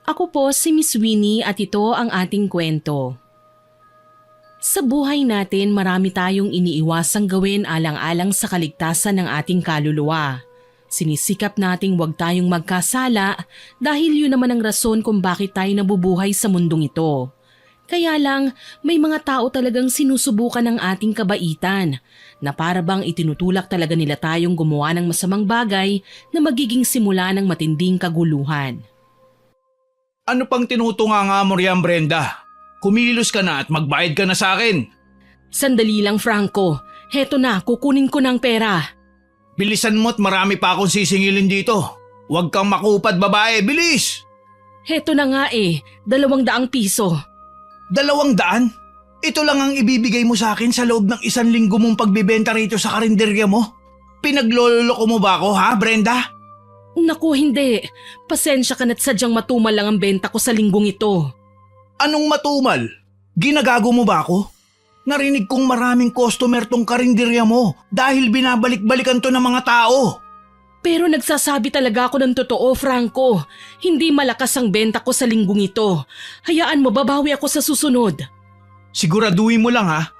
Ako po si Miss Winnie at ito ang ating kwento. Sa buhay natin marami tayong iniiwasang gawin alang-alang sa kaligtasan ng ating kaluluwa. Sinisikap nating huwag tayong magkasala dahil yun naman ang rason kung bakit tayo nabubuhay sa mundong ito. Kaya lang may mga tao talagang sinusubukan ng ating kabaitan na para bang itinutulak talaga nila tayong gumawa ng masamang bagay na magiging simula ng matinding kaguluhan. Ano pang tinutunganga mo riyan, Brenda? Kumilos ka na at magbayad ka na sa akin. Sandali lang, Franco. Heto na, kukunin ko ng pera. Bilisan mo at marami pa akong sisingilin dito. Huwag kang makupad, babae. Bilis! Heto na nga 200 piso. 200? Ito lang ang ibibigay mo sa akin sa loob ng 1 linggo mong pagbibenta rito sa karinderya mo? Pinagloloko mo ba ako, ha, Brenda? Naku, hindi. Pasensya ka na't sadyang matumal lang ang benta ko sa linggong ito. Anong matumal? Ginagago mo ba ako? Narinig kong maraming customer tong karinderya mo dahil binabalik-balikan to ng mga tao. Pero nagsasabi talaga ako ng totoo, Franco. Hindi malakas ang benta ko sa linggong ito. Hayaan mo, babawi ako sa susunod. Siguraduhin mo lang, ha?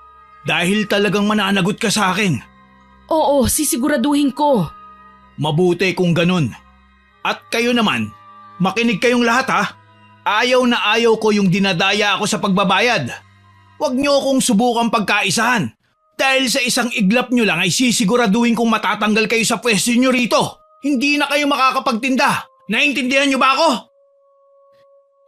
Dahil talagang mananagot ka sa akin. Oo, sisiguraduhin ko. Mabuti kung ganun. At kayo naman, makinig kayong lahat, ha? Ayaw na ayaw ko yung dinadaya ako sa pagbabayad. Huwag niyo akong subukang pagkaisahan. Dahil sa isang iglap nyo lang ay sisiguraduhin kong matatanggal kayo sa pwesto nyo rito. Hindi na kayo makakapagtinda. Naintindihan nyo ba ako?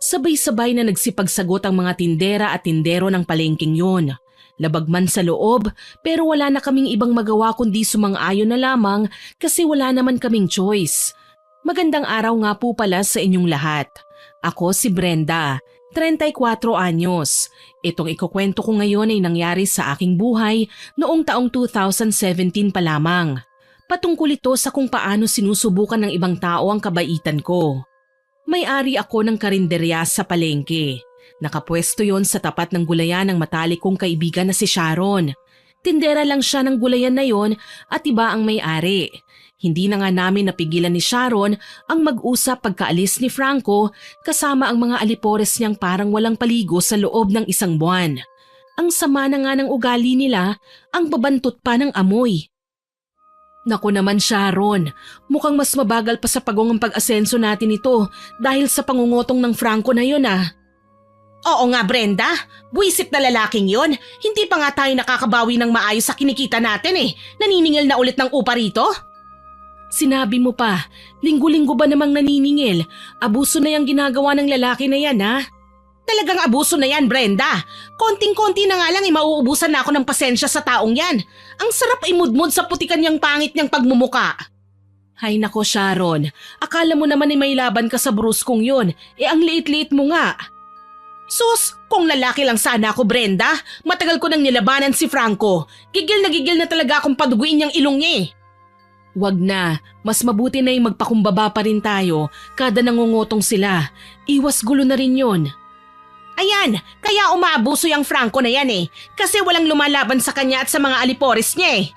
Sabay-sabay na nagsipagsagot ang mga tindera at tindero ng palengking yun. Labag man sa loob, pero wala na kaming ibang magawa kundi sumang-ayon na lamang kasi wala naman kaming choice. Magandang araw nga po pala sa inyong lahat. Ako si Brenda, 34 anyos. Itong ikukwento ko ngayon ay nangyari sa aking buhay noong taong 2017 pa lamang. Patungkol ito sa kung paano sinusubukan ng ibang tao ang kabaitan ko. May-ari ako ng karinderya sa palengke. Nakapwesto yon sa tapat ng gulayan ng matalik kong kaibigan na si Sharon. Tindera lang siya ng gulayan na yon at iba ang may-ari. Hindi na nga namin napigilan ni Sharon ang mag-usap pagkaalis ni Franco kasama ang mga alipores niyang parang walang paligo sa loob ng 1 buwan. Ang sama na nga ng ugali nila, ang babantot pa ng amoy. Naku naman Sharon, mukhang mas mabagal pa sa pagong ang pag-asenso natin ito dahil sa pangungutong ng Franco na yun Oo nga Brenda, buwisit na lalaking yon. Hindi pa nga tayo nakakabawi ng maayos sa kinikita natin Naniningil na ulit ng upa rito? Sinabi mo pa, linggo-linggo ba namang naniningil? Abuso na yung ginagawa ng lalaki na yan Talagang abuso na yan Brenda. Konting-konti na nga lang mauubusan na ako ng pasensya sa taong yan. Ang sarap imudmud sa putikan niyang pangit niyang pagmumuka. Hay nako Sharon, akala mo naman may laban ka sa bruskong yun. Ang liit-liit mo nga. Sus, kung lalaki lang sana ako Brenda, matagal ko nang nilabanan si Franco. Gigil na talaga akong paduguin niyang ilong niya Wag na, mas mabuti na yung magpakumbaba pa rin tayo kada nangungutong sila. Iwas gulo na rin yun. Ayan, kaya umaabuso yung Franco na yan kasi walang lumalaban sa kanya at sa mga alipores niya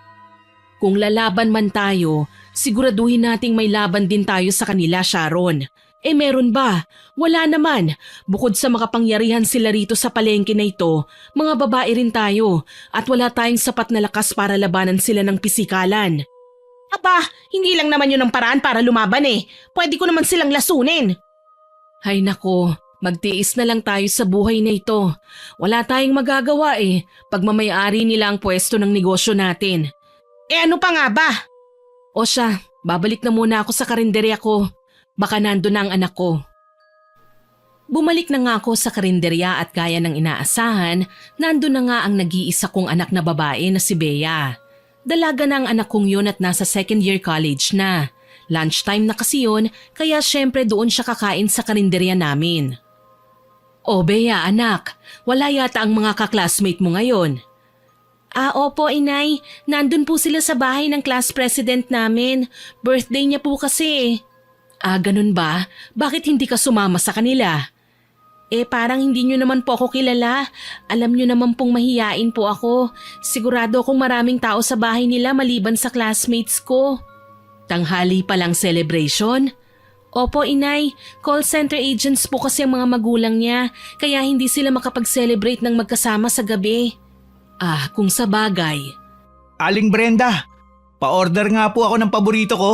Kung lalaban man tayo, siguraduhin nating may laban din tayo sa kanila Sharon. Meron ba? Wala naman. Bukod sa makapangyarihan sila rito sa palengke na ito, mga babae rin tayo at wala tayong sapat na lakas para labanan sila ng pisikalan. Aba, hindi lang naman yun ang paraan para lumaban Pwede ko naman silang lasunin. Hay nako, magtiis na lang tayo sa buhay na ito. Wala tayong magagawa pagmamayari nila ang pwesto ng negosyo natin. Ano pa nga ba? O siya, babalik na muna ako sa karinderya ko. Baka nandun na ang anak ko. Bumalik na nga ako sa karinderya at gaya ng inaasahan, nandun na nga ang nag-iisa kong anak na babae na si Bea. Dalaga na ang anak kong yun at nasa 2nd year college na. Lunchtime na kasi yun, kaya syempre doon siya kakain sa karinderya namin. O Bea anak, wala yata ang mga kaklasmate mo ngayon. Opo inay, nandun po sila sa bahay ng class president namin. Birthday niya po kasi ganun ba? Bakit hindi ka sumama sa kanila? Parang hindi nyo naman po ako kilala. Alam nyo naman pong mahiyain po ako. Sigurado akong maraming tao sa bahay nila maliban sa classmates ko. Tanghali pa lang celebration? Opo, inay. Call center agents po kasi ang mga magulang niya, kaya hindi sila makapag-celebrate ng magkasama sa gabi. Kung sa bagay. Aling Brenda, pa-order nga po ako ng paborito ko.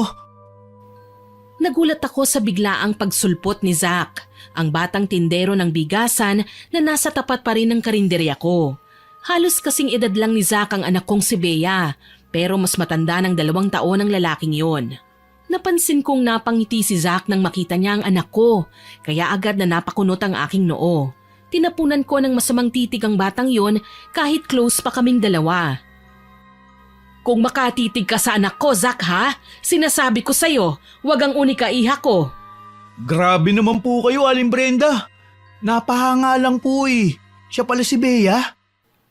Nagulat ako sa biglaang pagsulpot ni Zach, ang batang tindero ng bigasan na nasa tapat pa rin ng karinderya ko. Halos kasing edad lang ni Zach ang anak kong si Bea, pero mas matanda ng 2 taon ang lalaking yon. Napansin kong napangiti si Zach nang makita niya ang anak ko, kaya agad na napakunot ang aking noo. Tinapunan ko ng masamang titig ang batang yon kahit close pa kaming dalawa. Kung makatitig ka sa anak ko, Zach ha? Sinasabi ko sa'yo, wag ang unika iha ko. Grabe naman po kayo, Aling Brenda. Napahanga lang po eh. Siya pala si Bea.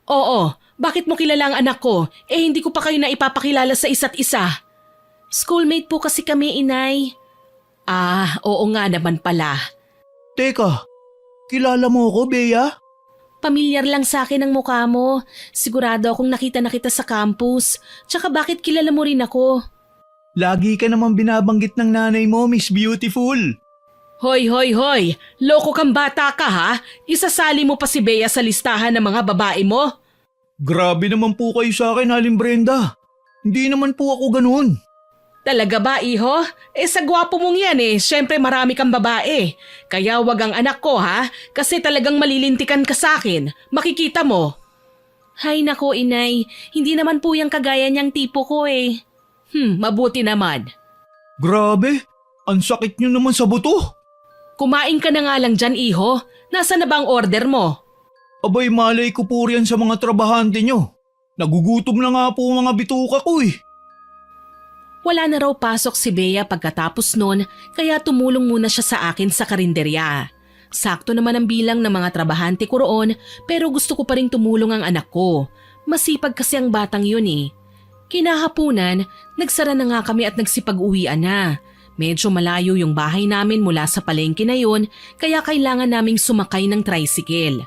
Oo, bakit mo kilala ang anak ko? Hindi ko pa kayo na ipapakilala sa isa't isa. Schoolmate po kasi kami, inay. Oo nga naman pala. Teka, kilala mo ko, Bea? Pamilyar lang sa akin ang mukha mo. Sigurado akong nakita na kita sa campus. Tsaka bakit kilala mo rin ako? Lagi ka naman binabanggit ng nanay mo, Miss Beautiful. Hoy, hoy, hoy! Loko kang bata ka ha? Isasali mo pa si Bea sa listahan ng mga babae mo? Grabe naman po kayo sa akin, Aling Brenda. Hindi naman po ako ganun. Talaga ba, iho? Sa gwapo mong yan syempre marami kang babae. Kaya wag ang anak ko ha, kasi talagang malilintikan ka sa akin. Makikita mo. Hay nako, inay, hindi naman po yung kagaya niyang tipo ko mabuti naman. Grabe, ang sakit nyo naman sa buto. Kumain ka na nga lang dyan, iho. Nasaan na ba ang order mo? Abay, malay ko po riyan sa mga trabahante nyo. Nagugutom na nga po ang mga bituka ko eh. Wala na raw pasok si Bea pagkatapos nun, kaya tumulong muna siya sa akin sa karinderya. Sakto naman ang bilang ng mga trabahante ko roon, pero gusto ko pa rin tumulong ang anak ko. Masipag kasi ang batang yun Kinahapunan, nagsara na nga kami at nagsipag-uwian na. Medyo malayo yung bahay namin mula sa palengke na yun, kaya kailangan naming sumakay ng tricycle.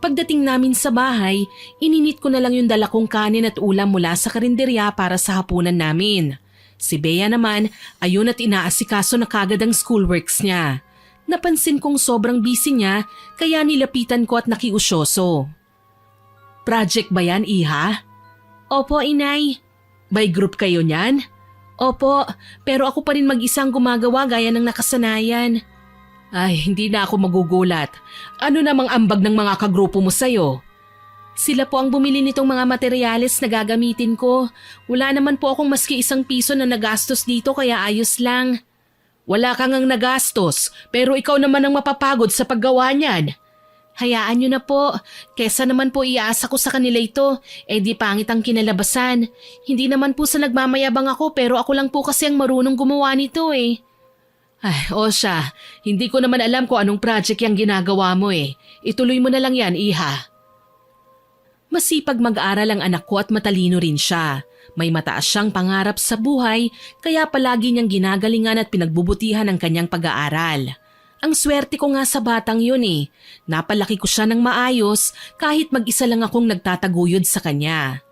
Pagdating namin sa bahay, ininit ko na lang yung dala kong kanin at ulam mula sa karinderya para sa hapunan namin. Si Bea naman, ayun at inaasikaso na kagad ang schoolworks niya. Napansin kong sobrang busy niya, kaya nilapitan ko at nakiusyoso. Project ba yan, iha? Opo, inay. By group kayo niyan? Opo, pero ako pa rin mag-isang gumagawa gaya ng nakasanayan. Ay, hindi na ako magugulat. Ano namang ambag ng mga kagrupo mo sa'yo? Sila po ang bumili nitong mga materyales na gagamitin ko. Wala naman po akong maski 1 piso na nagastos dito kaya ayos lang. Wala kang ang nagastos, pero ikaw naman ang mapapagod sa paggawa niyan. Hayaan niyo na po, kesa naman po iasa ko sa kanila ito, di pangit ang kinalabasan. Hindi naman po sa nagmamayabang ako pero ako lang po kasi ang marunong gumawa nito Ay, Osha, hindi ko naman alam kung anong project yung ginagawa mo Ituloy mo na lang yan, iha. Masipag mag-aral ang anak ko at matalino rin siya. May mataas siyang pangarap sa buhay, kaya palagi niyang ginagalingan at pinagbubutihan ang kanyang pag-aaral. Ang swerte ko nga sa batang yun Napalaki ko siya ng maayos kahit mag-isa lang akong nagtataguyod sa kanya.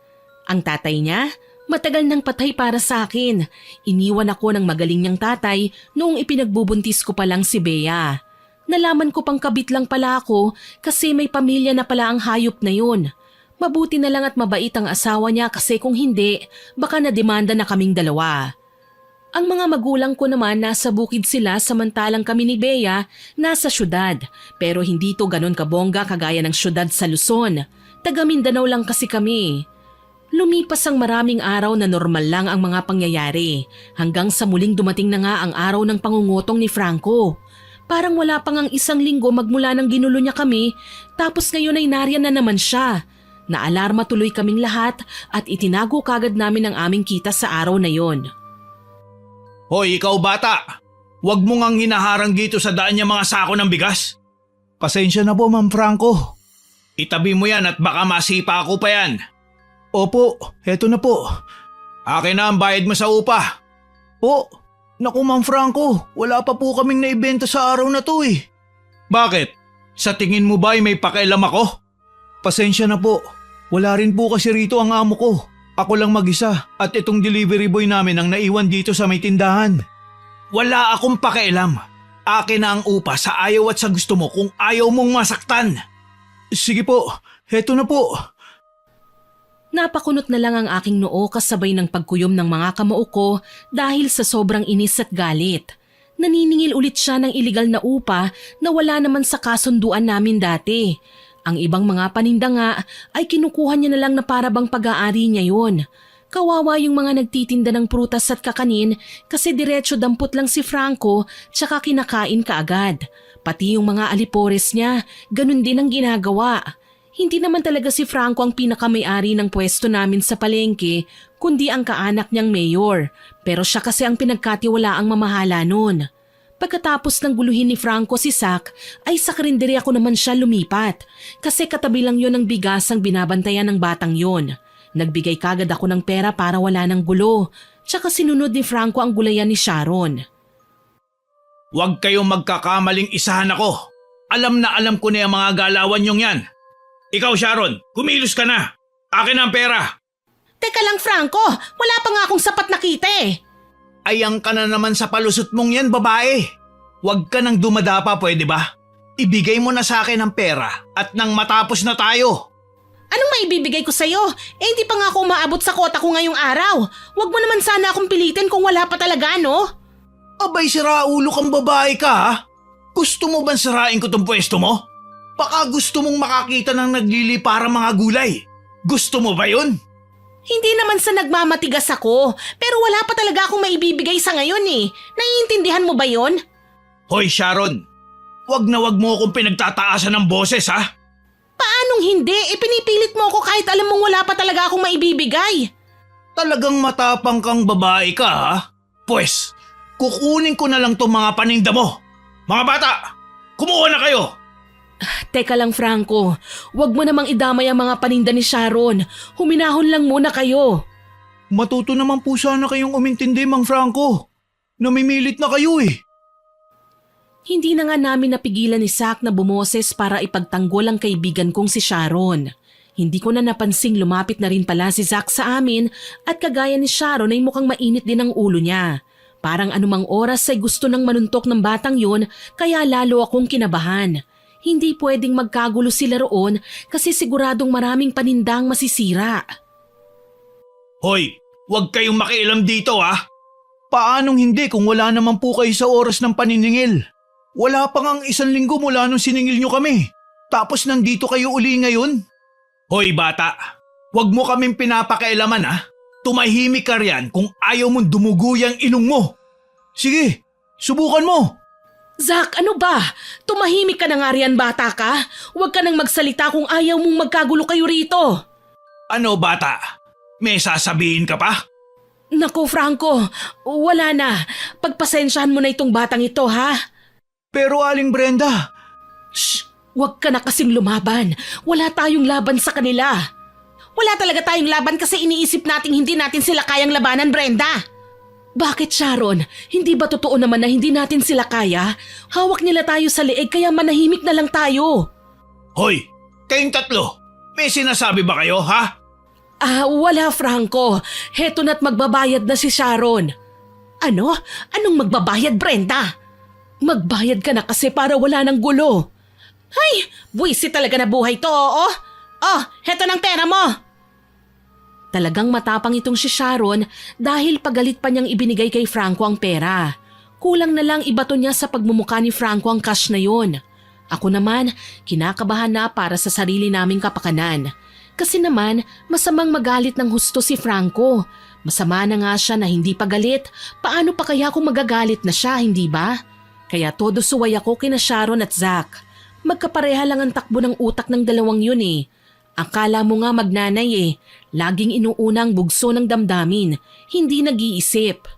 Ang tatay niya, matagal nang patay para sa akin. Iniwan ako ng magaling niyang tatay noong ipinagbubuntis ko pa lang si Bea. Nalaman ko pang kabit lang pala ako kasi may pamilya na pala ang hayop na yun. Mabuti na lang at mabait ang asawa niya kasi kung hindi, baka nademanda na kaming dalawa. Ang mga magulang ko naman nasa bukid sila samantalang kami ni Bea nasa syudad. Pero hindi to ganun kabongga kagaya ng syudad sa Luzon. Taga Mindanao lang kasi kami. Lumipas ang maraming araw na normal lang ang mga pangyayari hanggang sa muling dumating na nga ang araw ng pangungutong ni Franco. Parang wala pang ang 1 linggo magmula nang ginulo niya kami tapos ngayon ay nariyan na naman siya. Naalarma tuloy kaming lahat at itinago kagad namin ang aming kita sa araw na yon. Hoy, ikaw bata! Huwag mo ngang hinaharang dito sa daan niya mga sako ng bigas. Pasensya na po, Ma'am Franco. Itabi mo yan at baka masipa ako pa yan. Opo, eto na po. Akin na ang bayad mo sa upa. Po, naku Ma'am Franco, wala pa po kaming naibenta sa araw na to Bakit? Sa tingin mo ba ay may pakialam ako? Pasensya na po. Wala rin po kasi rito ang amo ko. Ako lang mag-isa at itong delivery boy namin ang naiwan dito sa may tindahan. Wala akong pakialam. Akin na ang upa sa ayaw at sa gusto mo kung ayaw mong masaktan. Sige po, heto na po. Napakunot na lang ang aking noo kasabay ng pagkuyom ng mga kamao ko dahil sa sobrang inis at galit. Naniningil ulit siya ng iligal na upa na wala naman sa kasunduan namin dati. Ang ibang mga paninda nga ay kinukuha niya na lang na para bang pag-aari niya yon. Kawawa yung mga nagtitinda ng prutas at kakanin kasi diretso dampot lang si Franco tsaka kinakain kaagad. Pati yung mga alipores niya, ganun din ang ginagawa. Hindi naman talaga si Franco ang pinakamay-ari ng pwesto namin sa palengke kundi ang kaanak niyang mayor. Pero siya kasi ang pinagkatiwalaang mamahala nun. Pagkatapos ng guluhin ni Franco si Zach ay sa karinderya ko naman siya lumipat kasi katabi lang yon ng bigas ang binabantayan ng batang yon. Nagbigay kagad ako ng pera para wala ng gulo, tsaka sinunod ni Franco ang gulayan ni Sharon. Huwag kayong magkakamaling isahan ako. Alam na alam ko na yung mga galawan yung yan. Ikaw Sharon, kumilos ka na. Akin ang pera. Teka lang Franco, wala pa nga akong sapat na kita eh. Ayang ka na naman sa palusot mong yan, babae. Huwag ka nang dumadapa, pwede ba? Ibigay mo na sa akin ang pera at nang matapos na tayo. Anong maibibigay ko sa'yo? Hindi pa nga ako umaabot sa kota ko ngayong araw. Huwag mo naman sana akong pilitin kung wala pa talaga, no? Abay, siraulo kang babae ka, ha? Gusto mo bang sirain ko tong pwesto mo? Baka gusto mong makakita ng naglili para mga gulay. Gusto mo ba yun? Hindi naman sa nagmamatigas ako, pero wala pa talaga akong maibibigay sa ngayon eh. Naiintindihan mo ba yon? Hoy Sharon, wag na wag mo akong pinagtataasan ng boses, ha? Paanong hindi? Pinipilit mo ako kahit alam mong wala pa talaga akong maibibigay. Talagang matapang kang babae ka, ha? Pwes, kukunin ko na lang tong mga paninda mo. Mga bata, kumuha na kayo. Teka lang Franco, wag mo namang idamay ang mga paninda ni Sharon. Huminahon lang muna kayo. Matuto naman po sana kayong umintindi, Mang Franco. Namimilit na kayo eh. Hindi na nga namin napigilan ni Zach na bumoses para ipagtanggol ang kaibigan kong si Sharon. Hindi ko na napansing lumapit na rin pala si Zach sa amin at kagaya ni Sharon ay mukhang mainit din ang ulo niya. Parang anumang oras ay gusto nang manuntok ng batang yun kaya lalo akong kinabahan. Hindi pwedeng magkagulo sila roon kasi siguradong maraming panindang masisira. Hoy, huwag kayong makialam dito, ha? Paanong hindi kung wala naman po kayo sa oras ng paniningil? Wala pa ngang 1 linggo mula nung siningil nyo kami. Tapos nandito kayo uli ngayon? Hoy bata, huwag mo kaming pinapakailaman, ha? Tumahimik ka riyan kung ayaw mong dumugo yung ilong mo. Sige, subukan mo. Zach, ano ba? Tumahimik ka na nga riyan bata ka? Huwag ka nang magsalita kung ayaw mong magkagulo kayo rito. Ano bata? May sasabihin ka pa? Naku Franco, wala na. Pagpasensyahan mo na itong batang ito ha? Pero Aling Brenda… Shh! Huwag ka na kasing lumaban. Wala tayong laban sa kanila. Wala talaga tayong laban kasi iniisip nating hindi natin sila kayang labanan, Brenda. Bakit Sharon? Hindi ba totoo naman na hindi natin sila kaya? Hawak nila tayo sa leeg kaya manahimik na lang tayo. Hoy, kayong tatlo, may sinasabi ba kayo, ha? Wala Franco. Heto na't magbabayad na si Sharon. Ano? Anong magbabayad, Brenda? Magbayad ka na kasi para wala ng gulo. Ay, buwisit talaga na buhay to, oo? Oh, heto ng pera mo. Talagang matapang itong si Sharon dahil pagalit pa niyang ibinigay kay Franco ang pera. Kulang na lang ibato niya sa pagmumukha ni Franco ang cash na yon. Ako naman, kinakabahan na para sa sarili naming kapakanan. Kasi naman, masamang magalit ng husto si Franco. Masama na nga siya na hindi pa galit. Paano pa kaya kung magagalit na siya, hindi ba? Kaya todo suway ako kina Sharon at Zach. Magkapareha lang ang takbo ng utak ng dalawang yun eh. Akala mo nga magnanay eh, laging inuunang bugso ng damdamin, hindi nag-iisip.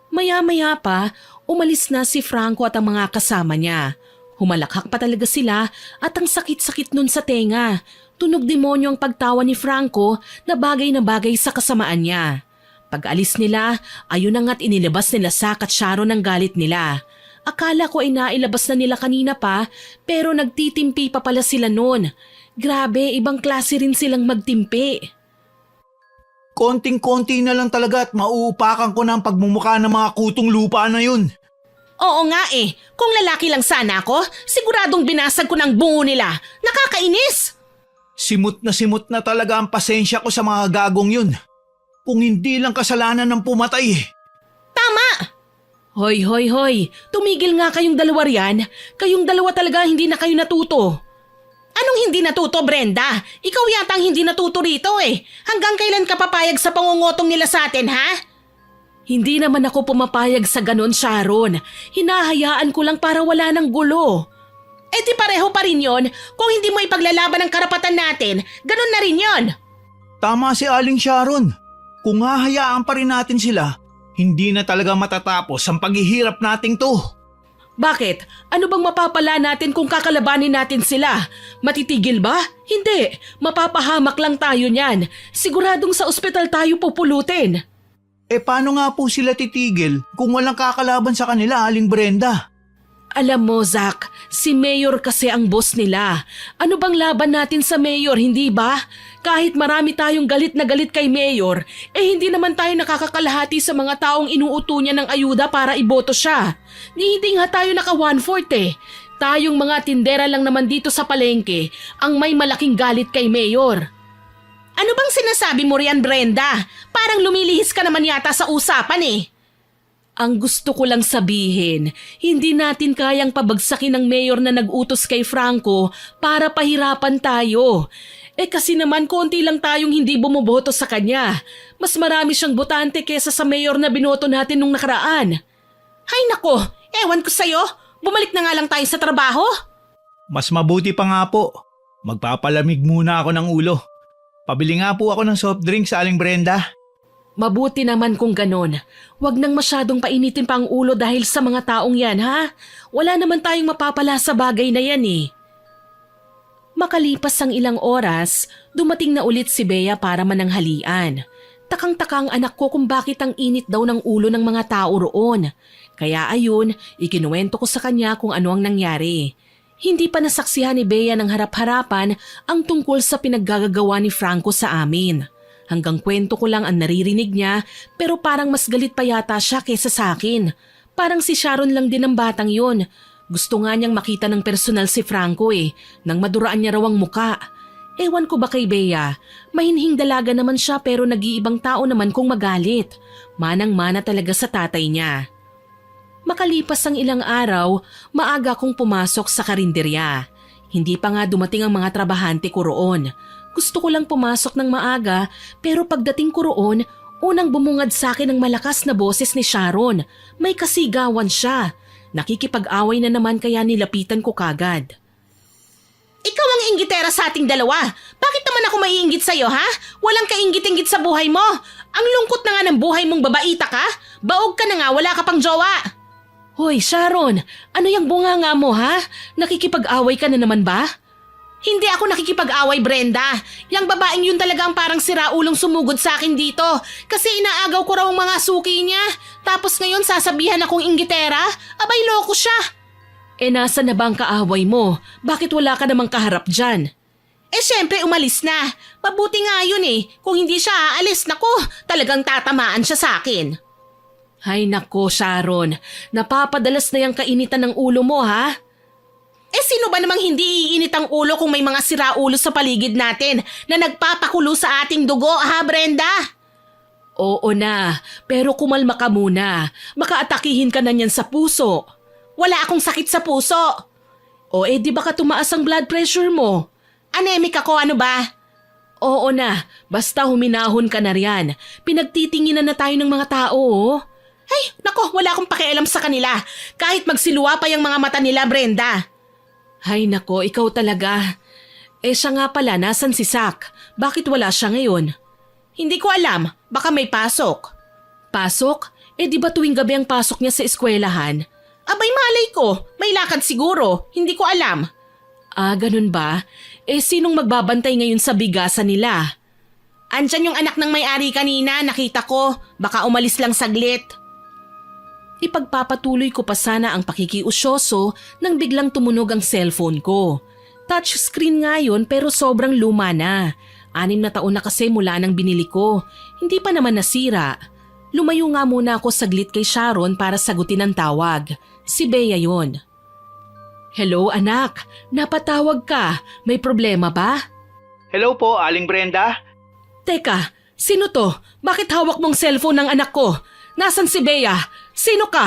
Maya-maya pa, umalis na si Franco at ang mga kasama niya. Humalakhak pa talaga sila at ang sakit-sakit nun sa tenga. Tunog demonyo ang pagtawa ni Franco na bagay sa kasamaan niya. Pag-alis nila, ayun na nga't inilabas nila Zach at Sharon ang galit nila. Akala ko ay nailabas na nila kanina pa pero nagtitimpi pa pala sila noon. Grabe, ibang klase rin silang magtimpi. Konting-konti na lang talaga at mauupakan ko na ang pagmumukha ng mga kutong lupa na yun. Oo nga eh, kung lalaki lang sana ako, siguradong binasag ko ng bungo nila. Nakakainis! Simot na talaga ang pasensya ko sa mga gagong yun. Kung hindi lang kasalanan ng pumatay. Tama! Hoy, tumigil nga kayong dalawa riyan. Kayong dalawa talaga hindi na kayo natuto. Anong hindi natuto, Brenda? Ikaw yata ang hindi natuto rito eh. Hanggang kailan ka papayag sa pangungotong nila sa atin, ha? Hindi naman ako pumapayag sa ganon, Sharon. Hinahayaan ko lang para wala ng gulo. Eh di pareho pa rin yon. Kung hindi mo ipaglalaban ang karapatan natin, ganon na rin yon. Tama si Aling Sharon. Kung hahayaan pa rin natin sila, hindi na talaga matatapos ang paghihirap nating to. Bakit? Ano bang mapapala natin kung kakalabanin natin sila? Matitigil ba? Hindi. Mapapahamak lang tayo niyan. Siguradong sa ospital tayo pupulutin. Paano nga po sila titigil kung walang kakalaban sa kanila, Aling Brenda? Alam mo, Zach, si Mayor kasi ang boss nila. Ano bang laban natin sa Mayor, hindi ba? Kahit marami tayong galit na galit kay Mayor, hindi naman tayo nakakakalahati sa mga taong inuuto niya ng ayuda para iboto siya. Hindi nga tayo naka 1/4 eh. Tayong mga tindera lang naman dito sa palengke ang may malaking galit kay Mayor. Ano bang sinasabi mo riyan, Brenda? Parang lumilihis ka naman yata sa usapan eh. Ang gusto ko lang sabihin, hindi natin kayang pabagsakin ng mayor na nag-utos kay Franco para pahirapan tayo. Kasi naman konti lang tayong hindi bumoboto sa kanya. Mas marami siyang botante kesa sa mayor na binoto natin nung nakaraan. Hay nako, ewan ko sa'yo. Bumalik na nga lang tayo sa trabaho. Mas mabuti pa nga po. Magpapalamig muna ako ng ulo. Pabili nga po ako ng soft drink sa Aling Brenda. Mabuti naman kung ganon. Huwag nang masyadong painitin pa ang ulo dahil sa mga taong yan, ha? Wala naman tayong mapapala sa bagay na yan eh. Makalipas ang ilang oras, dumating na ulit si Bea para mananghalian. Takang-taka ang anak ko kung bakit ang init daw ng ulo ng mga tao roon. Kaya ayun, ikinuwento ko sa kanya kung ano ang nangyari. Hindi pa nasaksihan ni Bea ng harap-harapan ang tungkol sa pinaggagawa ni Franco sa amin. Hanggang kwento ko lang ang naririnig niya pero parang mas galit pa yata siya kesa sa akin. Parang si Sharon lang din ang batang yun. Gusto nga niyang makita ng personal si Franco nang maduraan niya raw ang muka. Ewan ko ba kay Bea, mahinhing dalaga naman siya pero nag-iibang tao naman kung magalit. Manang-mana talaga sa tatay niya. Makalipas ang ilang araw, maaga kong pumasok sa karinderya. Hindi pa nga dumating ang mga trabahante ko roon. Gusto ko lang pumasok ng maaga pero pagdating ko roon, unang bumungad sa akin ang malakas na boses ni Sharon. May kasigawan siya. Nakikipag-away na naman kaya nilapitan ko kagad. Ikaw ang inggitera sa ating dalawa. Bakit naman ako maiinggit sa'yo, ha? Walang kainggit-inggit sa buhay mo. Ang lungkot na nga ng buhay mong babaita ka. Baog ka na nga, wala ka pang jowa. Hoy, Sharon, ano yung bunganga mo, ha? Nakikipag-away ka na naman ba? Hindi ako nakikipag-away, Brenda. Yang babaeng yun talaga ang parang siraulong sumugod sa akin dito. Kasi inaagaw ko raw ang mga suki niya. Tapos ngayon sasabihan akong inggitera? Abay, loko siya. Nasa na ba ang kaaway mo? Bakit wala ka namang kaharap dyan? Syempre umalis na. Mabuti nga yun Kung hindi siya aalis, nako, talagang tatamaan siya sa akin. Hay nako, Sharon. Napapadalas na yung kainitan ng ulo mo, ha? Sino ba namang hindi iinit ang ulo kung may mga siraulo sa paligid natin na nagpapakulo sa ating dugo, ha, Brenda? Oo na, pero kumalma ka muna. Makaatakihin ka na niyan sa puso. Wala akong sakit sa puso. Di ba ka tumaas ang blood pressure mo? Anemic ako, ano ba? Oo na, basta huminahon ka na riyan. Pinagtitinginan na tayo ng mga tao, Ay, nako, wala akong pakialam sa kanila. Kahit magsiluwa pa yung mga mata nila, Brenda. Hay nako, ikaw talaga. Siya nga pala, nasan si Zach? Bakit wala siya ngayon? Hindi ko alam, baka may pasok. Pasok? Di ba tuwing gabi ang pasok niya sa eskwelahan? Abay malay ko, may lakad siguro, hindi ko alam. Ganun ba? Sinong magbabantay ngayon sa bigasan nila? Andyan yung anak ng may-ari kanina, nakita ko, baka umalis lang saglit. Ipagpapatuloy ko pa sana ang pakikiusyoso nang biglang tumunog ang cellphone ko. Touchscreen nga yun pero sobrang luma na. 6 na taon na kasi mula nang binili ko. Hindi pa naman nasira. Lumayo nga muna ako saglit kay Sharon para sagutin ang tawag. Si Bea yon. Hello anak, napatawag ka. May problema ba? Hello po, Aling Brenda. Teka, sino to? Bakit hawak mong cellphone ng anak ko? Nasaan si Bea? Sino ka?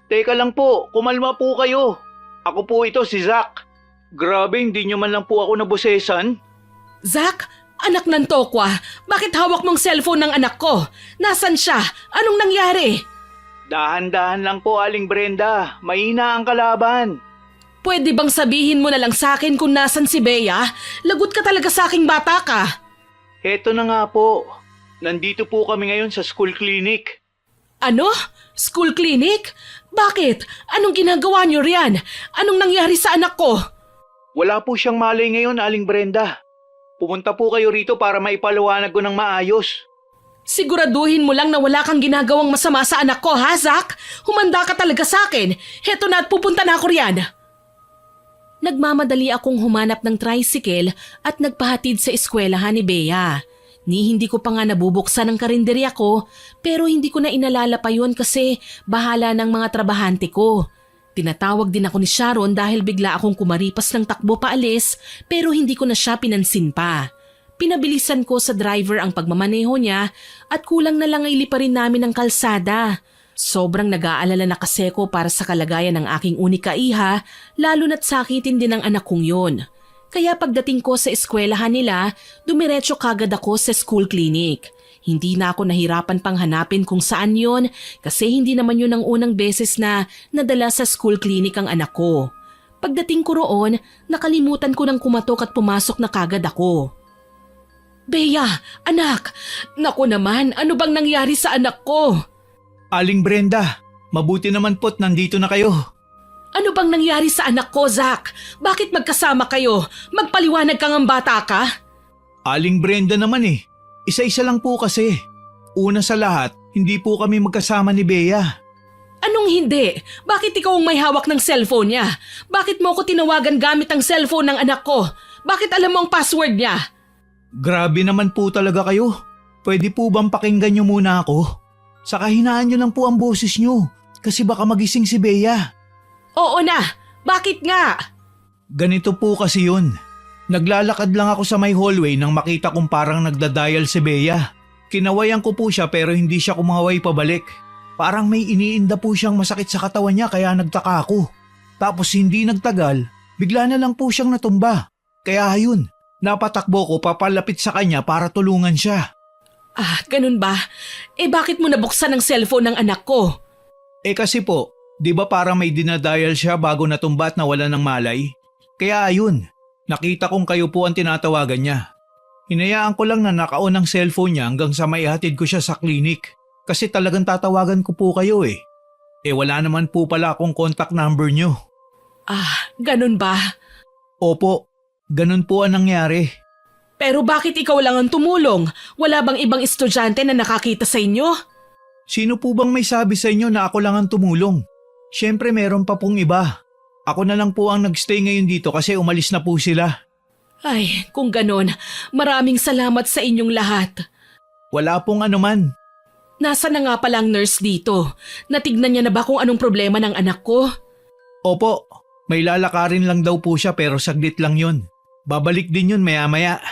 Teka lang po, kumalma po kayo. Ako po ito, si Zack. Grabe, hindi nyo man lang po ako nabusesan. Zack, anak ng Tokwa, bakit hawak mong cellphone ng anak ko? Nasaan siya? Anong nangyari? Dahan-dahan lang po, Aling Brenda. Mahina ang kalaban. Pwede bang sabihin mo na lang sa akin kung nasan si Bea? Lagot ka talaga sa aking bata ka. Heto na nga po. Nandito po kami ngayon sa school clinic. Ano? School clinic? Bakit? Anong ginagawa niyo riyan? Anong nangyari sa anak ko? Wala po siyang malay ngayon, Aling Brenda. Pumunta po kayo rito para maipaliwanag ko ng maayos. Siguraduhin mo lang na wala kang ginagawang masama sa anak ko, ha, Zack? Humanda ka talaga sa akin. Heto na at pupunta na ako riyan. Nagmamadali akong humanap ng tricycle at nagpahatid sa eskwelahan ni Bea. Hindi ko pa nga nabubuksan ang karinderya ko, pero hindi ko na inalala pa yun kasi bahala ng mga trabahante ko. Tinatawag din ako ni Sharon dahil bigla akong kumaripas ng takbo paalis pero hindi ko na siya pinansin pa. Pinabilisan ko sa driver ang pagmamaneho niya at kulang na lang ay liparin namin ang kalsada. Sobrang nag-aalala na kasi ko para sa kalagayan ng aking unika iha, lalo na't sakitin din ang anak kong yun. Kaya pagdating ko sa eskwelahan nila, dumiretso kagad ako sa school clinic. Hindi na ako nahirapan pang hanapin kung saan yon kasi hindi naman yun ang unang beses na nadala sa school clinic ang anak ko. Pagdating ko roon, nakalimutan ko nang kumatok at pumasok na kagad ako. Bea, anak! Naku naman, ano bang nangyari sa anak ko? Aling Brenda, mabuti naman po't nandito na kayo. Ano bang nangyari sa anak ko, Zack? Bakit magkasama kayo? Magpaliwanag kang ang bata ka? Aling Brenda naman eh. Isa-isa lang po kasi. Una sa lahat, hindi po kami magkasama ni Bea. Anong hindi? Bakit ikaw ang may hawak ng cellphone niya? Bakit mo ko tinawagan gamit ang cellphone ng anak ko? Bakit alam mo ang password niya? Grabe naman po talaga kayo. Pwede po bang pakinggan niyo muna ako? Saka hinaan niyo lang po ang boses niyo kasi baka magising si Bea. Oo na, bakit nga? Ganito po kasi yun. Naglalakad lang ako sa may hallway nang makita kong parang nagda-dial si Bea. Kinawayan ko po siya pero hindi siya kumaway pabalik. Parang may iniinda po siyang masakit sa katawan niya kaya nagtaka ako. Tapos hindi nagtagal, bigla na lang po siyang natumba. Kaya ayun, napatakbo ko papalapit sa kanya para tulungan siya. Ah, ganun ba? Eh bakit mo nabuksan ang cellphone ng anak ko? Eh kasi po, di ba parang may dinadial siya bago natumba at nawala ng malay? Kaya ayun, nakita kong kayo po ang tinatawagan niya. Hinayaan ko lang na naka-on ang cellphone niya hanggang sa maihatid ko siya sa klinik. Kasi talagang tatawagan ko po kayo eh. Eh wala naman po pala akong contact number niyo. Ah, ganun ba? Opo, ganun po ang nangyari. Pero bakit ikaw lang ang tumulong? Wala bang ibang estudyante na nakakita sa inyo? Sino po bang may sabi sa inyo na ako lang ang tumulong? Siyempre meron pa pong iba. Ako na lang po ang nagstay ngayon dito kasi umalis na po sila. Ay, kung ganon, maraming salamat sa inyong lahat. Wala pong anuman. Nasa na nga palang nurse dito? Natignan niya na ba kung anong problema ng anak ko? Opo, may lalakarin lang daw po siya pero saglit lang yun. Babalik din yun maya-maya.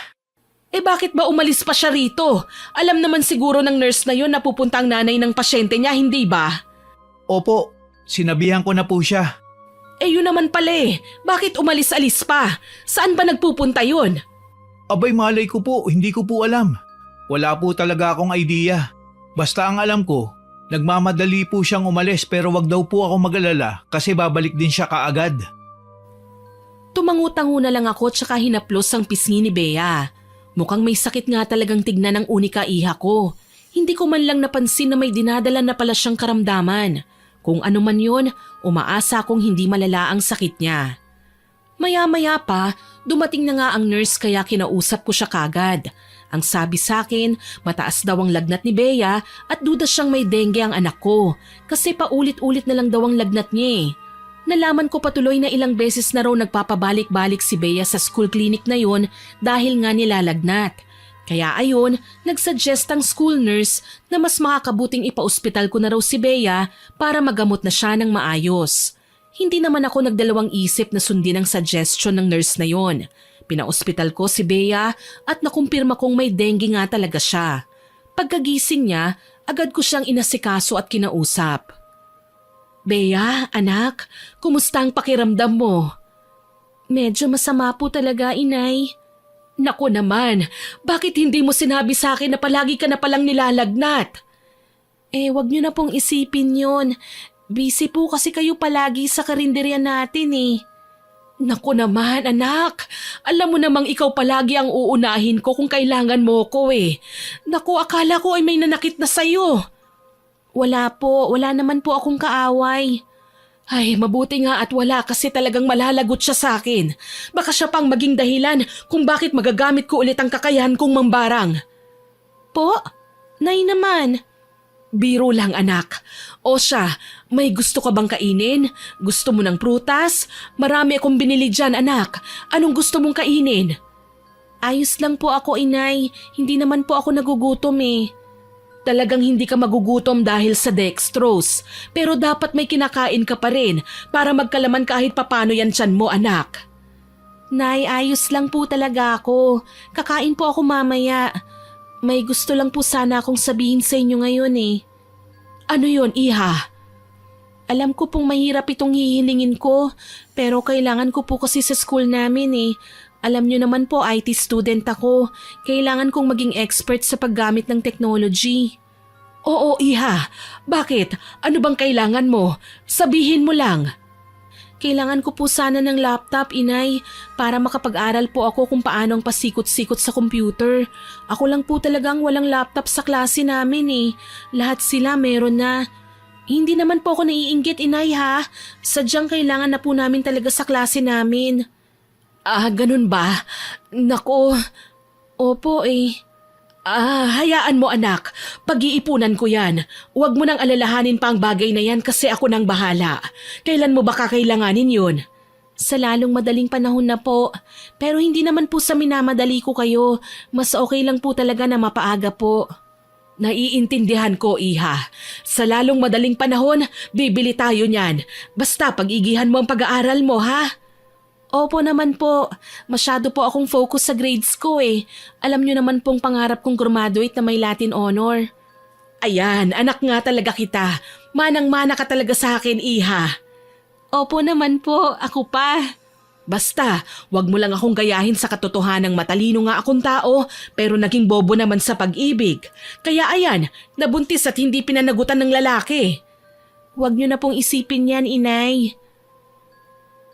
Eh bakit ba umalis pa siya rito? Alam naman siguro ng nurse na yun na pupunta ang nanay ng pasyente niya, hindi ba? Opo, sinabihan ko na po siya. Eh yun naman pala eh. Bakit umalis-alis pa? Saan ba nagpupunta yun? Abay malay ko po, hindi ko po alam. Wala po talaga akong idea. Basta ang alam ko, nagmamadali po siyang umalis pero wag daw po ako mag-alala kasi babalik din siya kaagad. Tumangutango na lang ako tsaka hinaplos ang pisngi ni Bea. Mukhang may sakit nga talagang tignan ng unika iha ko. Hindi ko man lang napansin na may dinadala na pala siyang karamdaman. Kung ano man yun, umaasa akong hindi malala ang sakit niya. Maya-maya pa, dumating na nga ang nurse kaya kinausap ko siya kagad. Ang sabi sa akin, mataas daw ang lagnat ni Bea at duda siyang may dengue ang anak ko kasi paulit-ulit na lang daw ang lagnat niya eh. Nalaman ko patuloy na ilang beses na raw nagpapabalik-balik si Bea sa school clinic na yun dahil nga nilalagnat. Kaya ayon, nagsuggest ang school nurse na mas makakabuting ipa-ospital ko na raw si Bea para magamot na siya ng maayos. Hindi naman ako nagdalawang isip na sundin ang suggestion ng nurse na yon. Pina-ospital ko si Bea at nakumpirma kong may dengue nga talaga siya. Pagkagising niya, agad ko siyang inasikaso at kinausap. Bea, anak, kumusta ang pakiramdam mo? Medyo masama po talaga, inay. Naku naman, bakit hindi mo sinabi sa akin na palagi ka na palang nilalagnat? Wag niyo na pong isipin yun. Busy po kasi kayo palagi sa karinderya natin eh. Naku naman anak, alam mo namang ikaw palagi ang uunahin ko kung kailangan mo ko eh. Naku, akala ko ay may nanakit na sayo. Wala po, wala naman po akong kaaway. Ay, mabuti nga at wala kasi talagang malalagot siya sa akin. Baka siya pang maging dahilan kung bakit magagamit ko ulit ang kakayahan kong mambarang. Po? Nay naman. Biro lang anak. O siya, may gusto ka bang kainin? Gusto mo ng prutas? Marami akong binili dyan anak. Anong gusto mong kainin? Ayos lang po ako inay. Hindi naman po ako nagugutom eh. Talagang hindi ka magugutom dahil sa dextrose. Pero dapat may kinakain ka pa rin para magkalaman kahit papano yan tiyan mo anak. Nay, ayos lang po talaga ako. Kakain po ako mamaya. May gusto lang po sana akong sabihin sa inyo ngayon eh. Ano yon, iha? Alam ko pong mahirap itong hihilingin ko, pero kailangan ko po kasi sa school namin eh. Alam nyo naman po, IT student ako. Kailangan kong maging expert sa paggamit ng technology. Oo, iha. Bakit? Ano bang kailangan mo? Sabihin mo lang. Kailangan ko po sana ng laptop, inay, para makapag-aral po ako kung paano ang pasikot-sikot sa computer. Ako lang po talagang walang laptop sa klase namin eh. Lahat sila meron na. Hindi naman po ako naiinggit, inay ha. Sadyang kailangan na po namin talaga sa klase namin. Ganun ba? Nako, opo eh. Hayaan mo anak. Pag-iipunan ko yan. Huwag mo nang alalahanin pa ang bagay na yan kasi ako nang bahala. Kailan mo ba kakailanganin yun? Sa lalong madaling panahon na po. Pero hindi naman po sa minamadali ko kayo. Mas okay lang po talaga na mapaaga po. Naiintindihan ko, iha. Sa lalong madaling panahon, bibili tayo niyan. Basta pag-igihan mo ang pag-aaral mo, ha? Opo naman po. Masyado po akong focus sa grades ko eh. Alam niyo naman pong pangarap kong graduate na may Latin honor. Ayan, anak nga talaga kita. Manang-mana ka talaga sa akin, iha. Opo naman po, ako pa. Basta, wag mo lang akong gayahin sa katotohanang matalino nga akong tao pero naging bobo naman sa pag-ibig. Kaya ayan, nabuntis at hindi pinanagutan ng lalaki. Wag niyo na pong isipin yan, inay.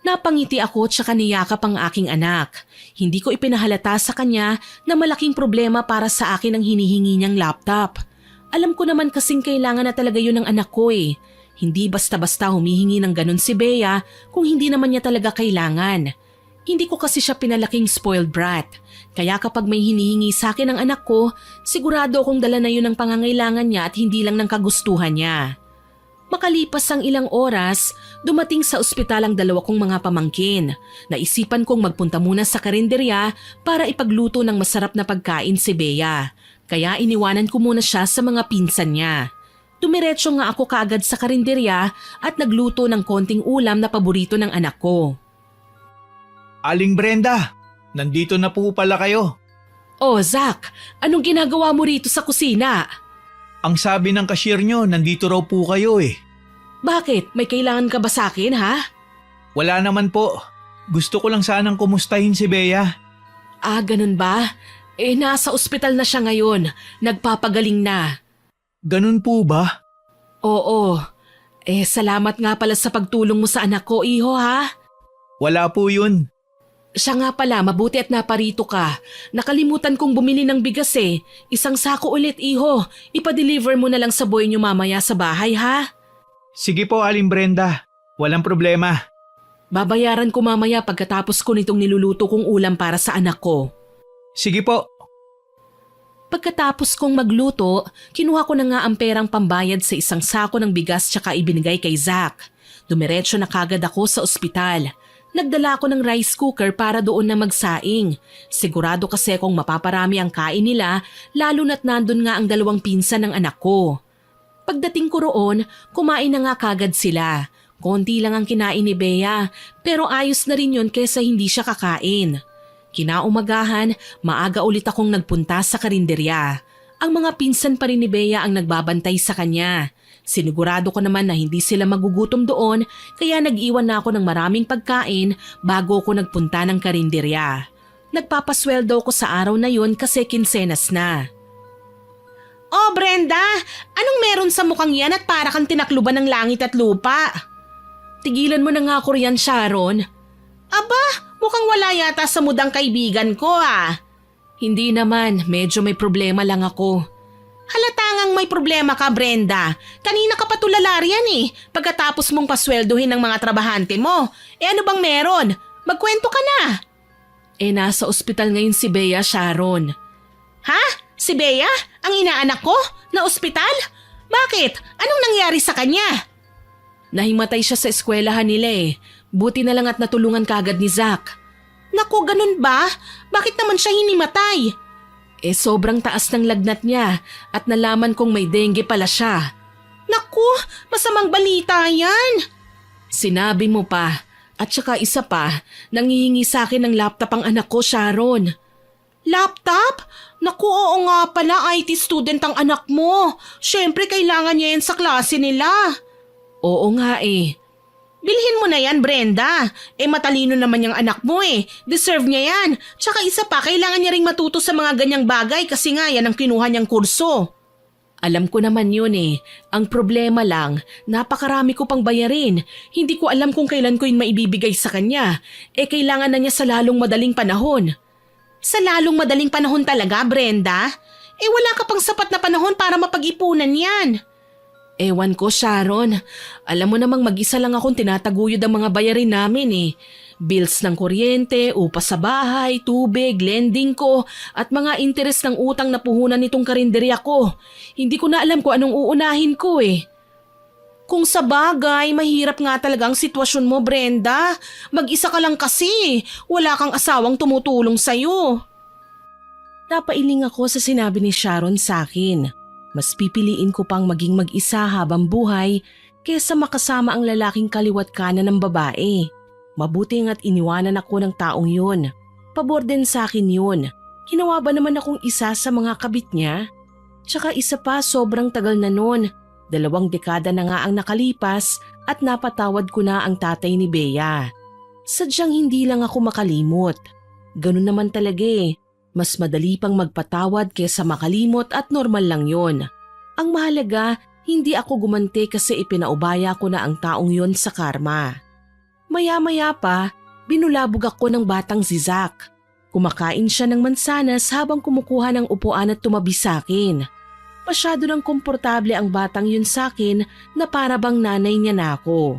Napangiti ako at saka niyakap ang aking anak. Hindi ko ipinahalata sa kanya na malaking problema para sa akin ang hinihingi niyang laptop. Alam ko naman kasing kailangan na talaga yun ng anak ko eh. Hindi basta-basta humihingi ng ganun si Bea kung hindi naman niya talaga kailangan. Hindi ko kasi siya pinalaking spoiled brat. Kaya kapag may hinihingi sa akin ng anak ko, sigurado akong dala na yun ang pangangailangan niya at hindi lang ng kagustuhan niya. Makalipas ang ilang oras, dumating sa ospital ang dalawa kong mga pamangkin. Naisipan kong magpunta muna sa karinderya para ipagluto ng masarap na pagkain si Bea. Kaya iniwanan ko muna siya sa mga pinsan niya. Dumiretso nga ako kaagad sa karinderya at nagluto ng konting ulam na paborito ng anak ko. Aling Brenda, nandito na po pala kayo. Oh, Zach, anong ginagawa mo rito sa kusina? Ang sabi ng cashier nyo, nandito raw po kayo eh. Bakit? May kailangan ka ba sa akin, ha? Wala naman po. Gusto ko lang sanang kumustahin si Bea. Ganun ba? Nasa ospital na siya ngayon. Nagpapagaling na. Ganun po ba? Oo. Salamat nga pala sa pagtulong mo sa anak ko, iho, ha? Wala po yun. Siya nga pala, mabuti at naparito ka. Nakalimutan kong bumili ng bigas eh. Isang sako ulit, iho. Ipa-deliver mo na lang sa boy niyo mamaya sa bahay, ha? Sige po, Aling Brenda. Walang problema. Babayaran ko mamaya pagkatapos ko nitong niluluto kong ulam para sa anak ko. Sige po. Pagkatapos kong magluto, kinuha ko na nga ang perang pambayad sa isang sako ng bigas tsaka ibinigay kay Zach. Dumiretso na kagad ako sa ospital. Nagdala ako ng rice cooker para doon na magsaing. Sigurado kasi kung mapaparami ang kain nila, lalo na't nandun nga ang 2 pinsan ng anak ko. Pagdating ko roon, kumain na nga kagad sila. Konti lang ang kinain ni Bea, pero ayos na rin yun kesa hindi siya kakain. Kinaumagahan, maaga ulit akong nagpunta sa karinderya. Ang mga pinsan pa rin ni Bea ang nagbabantay sa kanya. Sinigurado ko naman na hindi sila magugutom doon kaya nag-iwan na ako ng maraming pagkain bago ako nagpunta ng karinderya. Nagpapasweldo ko sa araw na yun kasi kinsenas na. Oh Brenda, anong meron sa mukhang yan at para kang tinakluban ng langit at lupa? Tigilan mo na nga ako riyan, Sharon. Aba, mukhang wala yata sa mudang kaibigan ko ah. Hindi naman, medyo may problema lang ako. Halatangang may problema ka, Brenda. Kanina ka pa tulala riyan eh, pagkatapos mong pasweldohin ng mga trabahante mo. Ano bang meron? Magkwento ka na. Nasa ospital ngayon si Bea, Sharon. Ha? Si Bea? Ang inaanak ko? Na ospital? Bakit? Anong nangyari sa kanya? Nahimatay siya sa eskwelahan nila eh. Buti na lang at natulungan kagad ni Zach. Naku, ganun ba? Bakit naman siya hinimatay? Sobrang taas ng lagnat niya at nalaman kong may dengue pala siya. Naku, masamang balita yan. Sinabi mo pa. At saka isa pa, nanghihingi sa akin ng laptop ang anak ko, Sharon. Laptop? Naku, oo nga pala, IT student ang anak mo. Siyempre, kailangan niya yan sa klase nila. Oo nga eh. Bilhin mo na yan, Brenda. Matalino naman yung anak mo eh. Deserve niya yan. Tsaka isa pa, kailangan niya ring matuto sa mga ganyang bagay kasi nga yan ang kinuha niyang kurso. Alam ko naman yun eh. Ang problema lang, napakarami ko pang bayarin. Hindi ko alam kung kailan ko yun maibibigay sa kanya. Kailangan na niya sa lalong madaling panahon. Sa lalong madaling panahon talaga, Brenda? Wala ka pang sapat na panahon para mapag-ipunan yan. Ewan ko, Sharon. Alam mo namang mag-isa lang akong tinataguyod ang mga bayarin namin eh. Bills ng kuryente, upa sa bahay, tubig, lending ko, at mga interes ng utang na puhunan nitong karinderya ko. Hindi ko na alam kung anong uunahin ko eh. Kung sa bagay, mahirap nga talaga ang sitwasyon mo, Brenda. Mag-isa ka lang kasi. Wala kang asawang tumutulong sa'yo. Napailing ako sa sinabi ni Sharon sa akin. Mas pipiliin ko pang maging mag-isa habang buhay kesa makasama ang lalaking kaliwat kanan ng babae. Mabuti nga't iniwanan ako ng taong yun. Pabor din sa akin yun. Ginawa ba naman akong isa sa mga kabit niya? Tsaka isa pa, sobrang tagal na nun. 2 dekada na nga ang nakalipas at napatawad ko na ang tatay ni Bea. Sadyang hindi lang ako makalimot. Ganun naman talaga eh. Mas madali pang magpatawad kesa makalimot at normal lang yon. Ang mahalaga, hindi ako gumanti kasi ipinaubaya ko na ang taong yon sa karma. Maya-maya pa, binulabog ako ng batang si Zach. Kumakain siya ng mansanas habang kumukuha ng upuan at tumabi sa akin. Masyado nang komportable ang batang yun sa akin na para bang nanay niya na ako.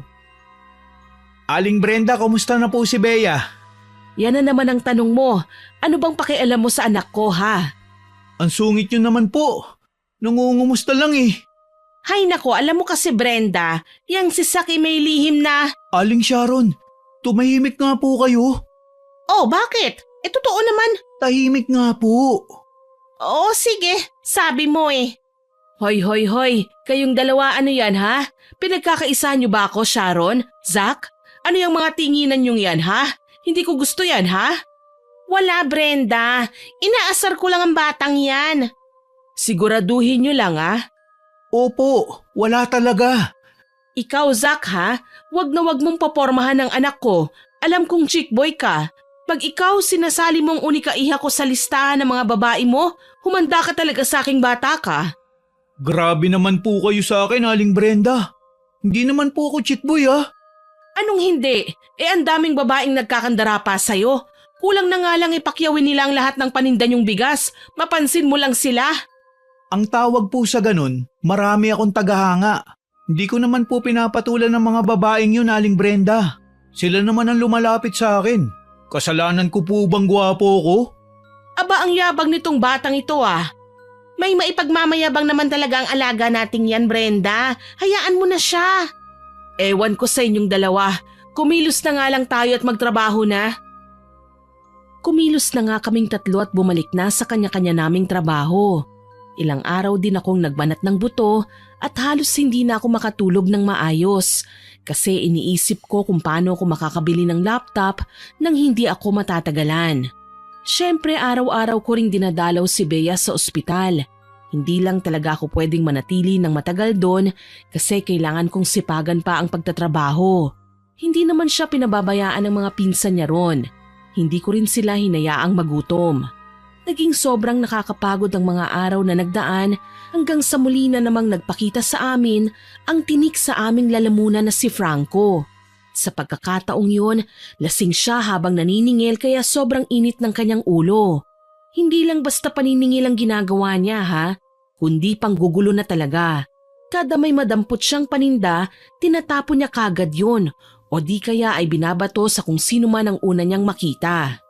Aling Brenda, kumusta na po si Bea? Yan na naman ang tanong mo. Ano bang pakialam mo sa anak ko, ha? Ang sungit niyo naman po. Nangungumusta lang eh. Hay nako, alam mo kasi Brenda, yang si Saki may lihim na… Aling Sharon, tumahimik nga po kayo. Oh, bakit? Totoo naman. Tahimik nga po. Oo, sige. Sabi mo eh. Hoy, hoy, hoy. Kayong dalawa ano yan, ha? Pinagkakaisa niyo ba ako, Sharon? Zach? Ano yung mga tinginan niyong yan, ha? Hindi ko gusto yan, ha? Wala, Brenda. Inaasar ko lang ang batang yan. Siguraduhin niyo lang, ha? Opo, wala talaga. Ikaw, Zach, ha? Wag na wag mong papormahan ng anak ko. Alam kong chick boy ka. Pag ikaw sinasali mong unika iha ko sa listahan ng mga babae mo, humanda ka talaga sa aking bata ka. Grabe naman po kayo sa akin, Aling Brenda. Hindi naman po ako chick boy, ha? Anong hindi? Ang daming babaeng nagkakandara pa sa'yo. Kulang na nga lang ipakyawin nila ang lahat ng paninda niyong bigas. Mapansin mo lang sila. Ang tawag po sa ganun, marami akong tagahanga. Hindi ko naman po pinapatulan ng mga babaeng yun, Aling Brenda. Sila naman ang lumalapit sa akin. Kasalanan ko po bang gwapo ko? Aba, ang yabang nitong batang ito ah. May maipagmamayabang naman talaga ang alaga nating yan, Brenda. Hayaan mo na siya. Ewan ko sa inyong dalawa. Kumilos na nga lang tayo at magtrabaho na. Kumilos na nga kaming tatlo at bumalik na sa kanya-kanya naming trabaho. Ilang araw din akong nagbanat ng buto at halos hindi na ako makatulog ng maayos kasi iniisip ko kung paano ako makakabili ng laptop nang hindi ako matatagalan. Siyempre araw-araw ko ring dinadalaw si Bea sa ospital. Hindi lang talaga ako pwedeng manatili ng matagal doon kasi kailangan kong sipagan pa ang pagtatrabaho. Hindi naman siya pinababayaan ng mga pinsan niya ron. Hindi ko rin sila hinayaang magutom. Naging sobrang nakakapagod ang mga araw na nagdaan hanggang sa muli na namang nagpakita sa amin ang tinik sa aming lalamunan na si Franco. Sa pagkakataong yun, lasing siya habang naniningil kaya sobrang init ng kanyang ulo. Hindi lang basta paniningil ang ginagawa niya ha, kundi panggugulo na talaga. Kada may madampot siyang paninda, tinatapon niya kagad yun o di kaya ay binabato sa kung sino man ang una niyang makita.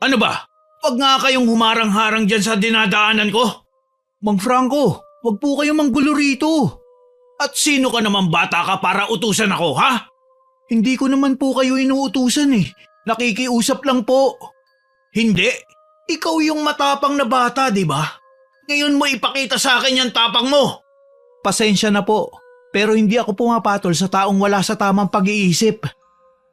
Ano ba? Wag nga kayong humarang-harang dyan sa dinadaanan ko. Mang Franco, wag po kayong manggulo rito. At sino ka naman bata ka para utusan ako, ha? Hindi ko naman po kayo inuutusan eh. Nakikiusap lang po. Hindi. Ikaw yung matapang na bata, di ba? Ngayon mo ipakita sa akin yung tapang mo. Pasensya na po, pero hindi ako pumapatol sa taong wala sa tamang pag-iisip.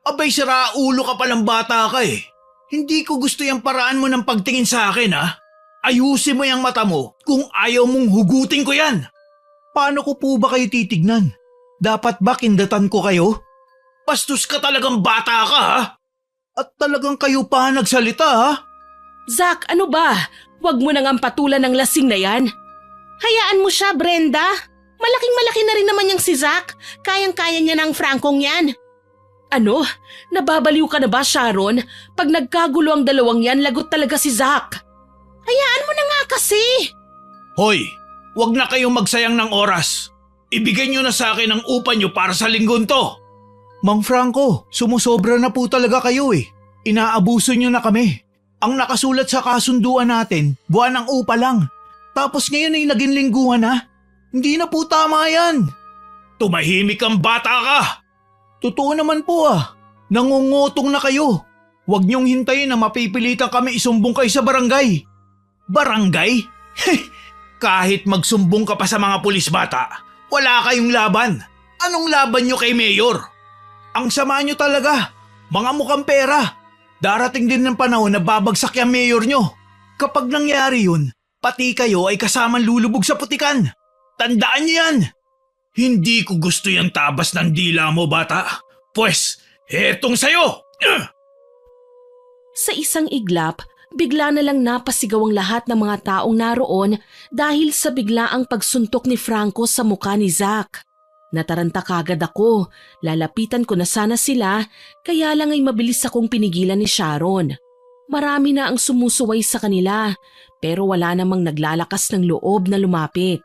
Abay, siraulo ka palang bata ka eh. Hindi ko gusto yung paraan mo ng pagtingin sa akin, ha? Ayusin mo yung mata mo kung ayaw mong hugutin ko yan. Paano ko po ba kayo titignan? Dapat ba kindatan ko kayo? Bastos ka talagang bata ka, ha? At talagang kayo pa nagsalita, ha? Zack, ano ba? Huwag mo nang patulan ng lasing na yan. Hayaan mo siya, Brenda. Malaking-malaki na rin naman yung si Zack. Kayang-kaya niya ng Francong yan. Ano? Nababaliw ka na ba, Sharon? Pag nagkagulo ang dalawang yan, lagot talaga si Zack. Hayaan mo na nga kasi. Hoy, wag na kayong magsayang ng oras. Ibigay niyo na sa akin ang upa niyo para sa linggon to. Mang Franco, sumusobra na po talaga kayo eh. Inaabuso niyo na kami. Ang nakasulat sa kasunduan natin, buwan ng upa lang. Tapos ngayon ay naging lingguhan na. Hindi na po tama yan. Tumahimik kang bata ka. Totoo naman po ah. Nangungutong na kayo. Huwag niyong hintayin na mapipilitan kami isumbong kayo sa barangay. Barangay? Kahit magsumbong ka pa sa mga pulis bata, wala kayong laban. Anong laban niyo kay Mayor? Ang sama niyo talaga. Mga mukhang pera. Darating din ng panahon na babagsak yung Mayor niyo. Kapag nangyari yun, pati kayo ay kasamang lulubog sa putikan. Tandaan niyo yan. Hindi ko gusto yung tabas ng dila mo, bata. Pwes, hetong sayo! Sa isang iglap, bigla na lang napasigaw ang lahat ng mga taong naroon dahil sa biglaang pagsuntok ni Franco sa mukha ni Zack. Nataranta kagad ako, lalapitan ko na sana sila, kaya lang ay mabilis akong pinigilan ni Sharon. Marami na ang sumusuway sa kanila, pero wala namang naglalakas ng loob na lumapit.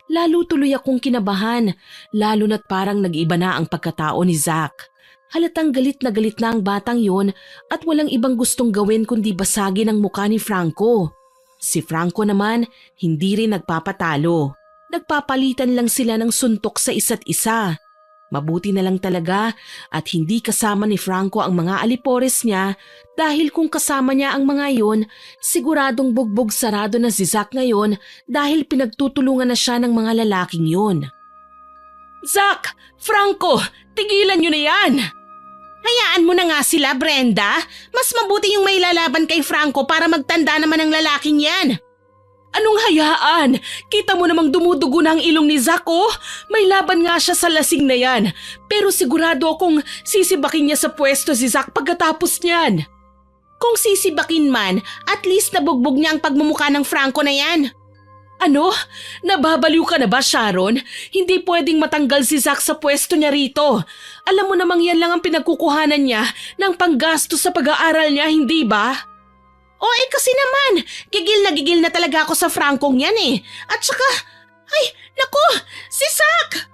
Lalo tuloy akong kinabahan, lalo na't parang nag-iba na ang pagkatao ni Zack. Halatang galit na ang batang yon at walang ibang gustong gawin kundi basagin ang mukha ni Franco. Si Franco naman, hindi rin nagpapatalo. Nagpapalitan lang sila ng suntok sa isa't isa. Mabuti na lang talaga at hindi kasama ni Franco ang mga alipores niya dahil kung kasama niya ang mga yon, siguradong bugbog sarado na si Zack ngayon dahil pinagtutulungan na siya ng mga lalaking yon. Zack! Franco! Tigilan niyo na yan! Hayaan mo na nga sila, Brenda. Mas mabuti yung may lalaban kay Franco para magtanda naman ang lalaking yan. Anong hayaan? Kita mo namang dumudugo na ang ilong ni Zack, oh. May laban nga siya sa lasing na yan. Pero sigurado akong sisibakin niya sa pwesto si Zack pagkatapos niyan. Kung sisibakin man, at least nabugbog niya ang pagmumukha ng Franco na yan. Ano? Nababaliw ka na ba, Sharon? Hindi pwedeng matanggal si Zack sa pwesto niya rito. Alam mo namang yan lang ang pinagkukuhanan niya ng panggasto sa pag-aaral niya, hindi ba? O kasi naman, gigil na talaga ako sa Francong yan eh. At saka, ay, naku, si Zack!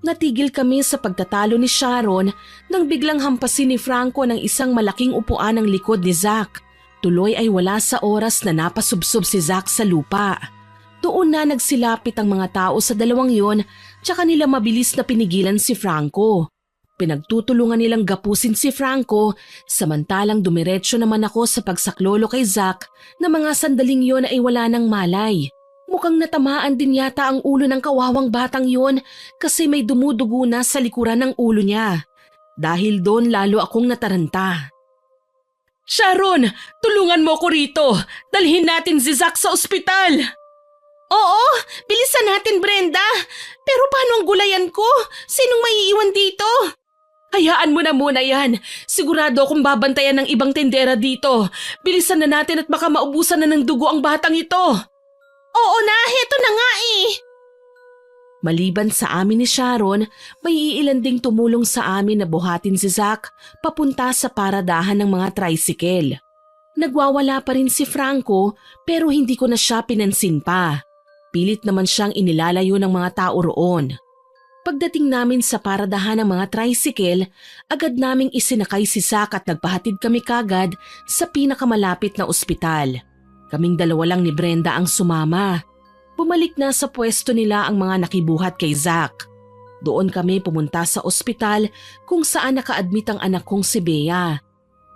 Natigil kami sa pagtatalo ni Sharon nang biglang hampasin ni Franco ng isang malaking upuan ng likod ni Zack. Tuloy ay wala sa oras na napasubsob si Zack sa lupa. Doon na nagsilapit ang mga tao sa dalawang yon tsaka nila mabilis na pinigilan si Franco. Pinagtutulungan nilang gapusin si Franco, samantalang dumiretso naman ako sa pagsaklolo kay Zack na mga sandaling yon ay wala ng malay. Mukhang natamaan din yata ang ulo ng kawawang batang yon kasi may dumudugo na sa likuran ng ulo niya. Dahil doon lalo akong nataranta. Sharon, tulungan mo ko rito. Dalhin natin si Zack sa ospital. Oo, bilisan natin Brenda. Pero paano ang gulayan ko? Sinong maiiwan dito? Hayaan mo na muna yan. Sigurado akong babantayan ng ibang tendera dito. Bilisan na natin at baka maubusan na ng dugo ang batang ito. Oo na, heto na nga eh. Maliban sa amin ni Sharon, may iilan ding tumulong sa amin na buhatin si Zack papunta sa paradahan ng mga tricycle. Nagwawala pa rin si Franco pero hindi ko na siya pinansin pa. Pilit naman siyang inilalayo ng mga tao roon. Pagdating namin sa paradahan ng mga tricycle, agad naming isinakay si Zack at nagpahatid kami kagad sa pinakamalapit na ospital. Kaming dalawa lang ni Brenda ang sumama. Bumalik na sa pwesto nila ang mga nakibuhat kay Zack. Doon kami pumunta sa ospital kung saan naka-admit ang anak kong si Bea.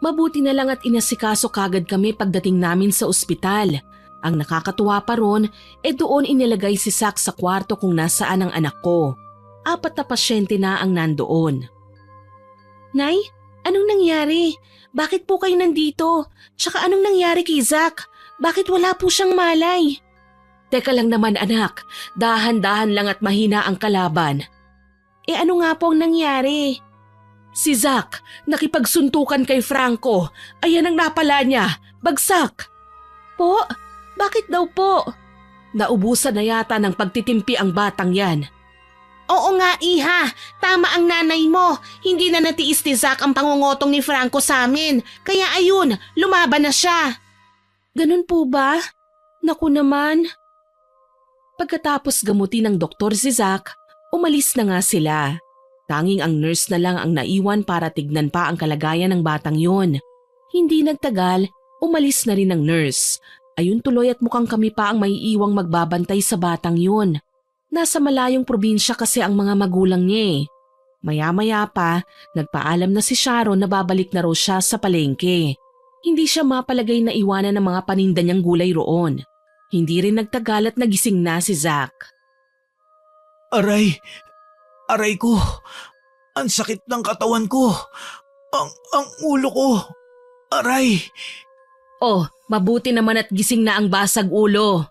Mabuti na lang at inasikaso kagad kami pagdating namin sa ospital. Ang nakakatuwa pa ron, doon inilagay si Zack sa kwarto kung nasaan ang anak ko. 4 na pasyente na ang nandoon. Nay, anong nangyari? Bakit po kayo nandito? Tsaka anong nangyari kay Zack? Bakit wala po siyang malay? Teka lang naman anak, dahan-dahan lang at mahina ang kalaban. Ano nga po ang nangyari? Si Zack, nakipagsuntukan kay Franco. Ayan ang napala niya, bagsak. Po? Bakit daw po? Naubusan na yata ng pagtitimpi ang batang yan. Oo nga iha, tama ang nanay mo. Hindi na natiis ni Zack ang pangungotong ni Franco sa amin. Kaya ayun, lumaban na siya. Ganun po ba? Naku naman. Pagkatapos gamutin ng doktor si Zack, umalis na nga sila. Tanging ang nurse na lang ang naiwan para tignan pa ang kalagayan ng batang yon. Hindi nagtagal, umalis na rin ang nurse. Ayun tuloy at mukhang kami pa ang maiiwang magbabantay sa batang yon. Nasa malayong probinsya kasi ang mga magulang niya eh. Maya-maya pa, nagpaalam na si Sharon na babalik na raw siya sa palengke. Hindi siya mapalagay na iwanan ng mga paninda niyang gulay roon. Hindi rin nagtagal at nagising na si Zack. Aray! Aray ko! Ang sakit ng katawan ko! Ang ulo ko! Aray! Oh, mabuti naman at gising na ang basag ulo.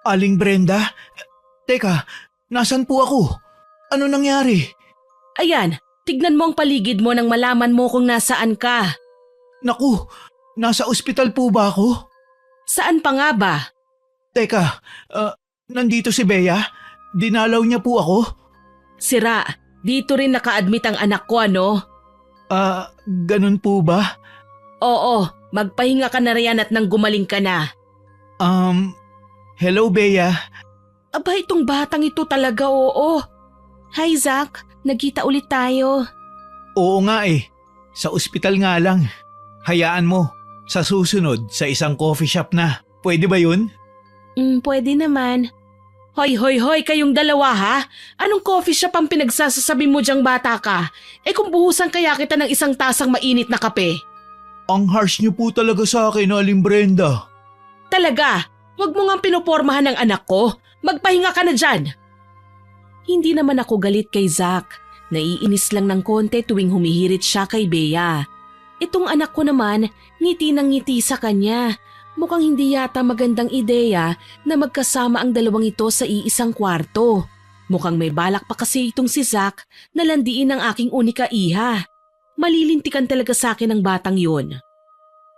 Aling Brenda? Teka, nasan po ako? Ano nangyari? Ayan, tignan mo ang paligid mo nang malaman mo kung nasaan ka. Naku, nasa ospital po ba ako? Saan pa nga ba? Teka, nandito si Bea? Dinalaw niya po ako? Sira, dito rin naka-admit ang anak ko ano? Ganun po ba? Oo, magpahinga ka na riyan at nang gumaling ka na. Hello Bea? Aba itong batang ito talaga oo. Hi Zack, nagkita ulit tayo. Oo nga eh, sa ospital nga lang. Hayaan mo, sa susunod sa isang coffee shop na. Pwede ba yun? Pwede naman. Hoy, kayong dalawa ha? Anong coffee shop ang pinagsasasabi mo diyang bata ka? Kung buhusan kaya kita ng isang tasang mainit na kape. Ang harsh niyo po talaga sa akin, Aling Brenda. Talaga? Huwag mo nga pinopormahan ng anak ko. Magpahinga ka na dyan. Hindi naman ako galit kay Zack. Naiinis lang ng konti tuwing humihirit siya kay Bea. Itong anak ko naman, ngiti ng ngiti sa kanya. Mukhang hindi yata magandang ideya na magkasama ang dalawang ito sa iisang kwarto. Mukhang may balak pa kasi itong si Zack na landiin ang aking unika iha. Malilintikan talaga sa akin ang batang yun.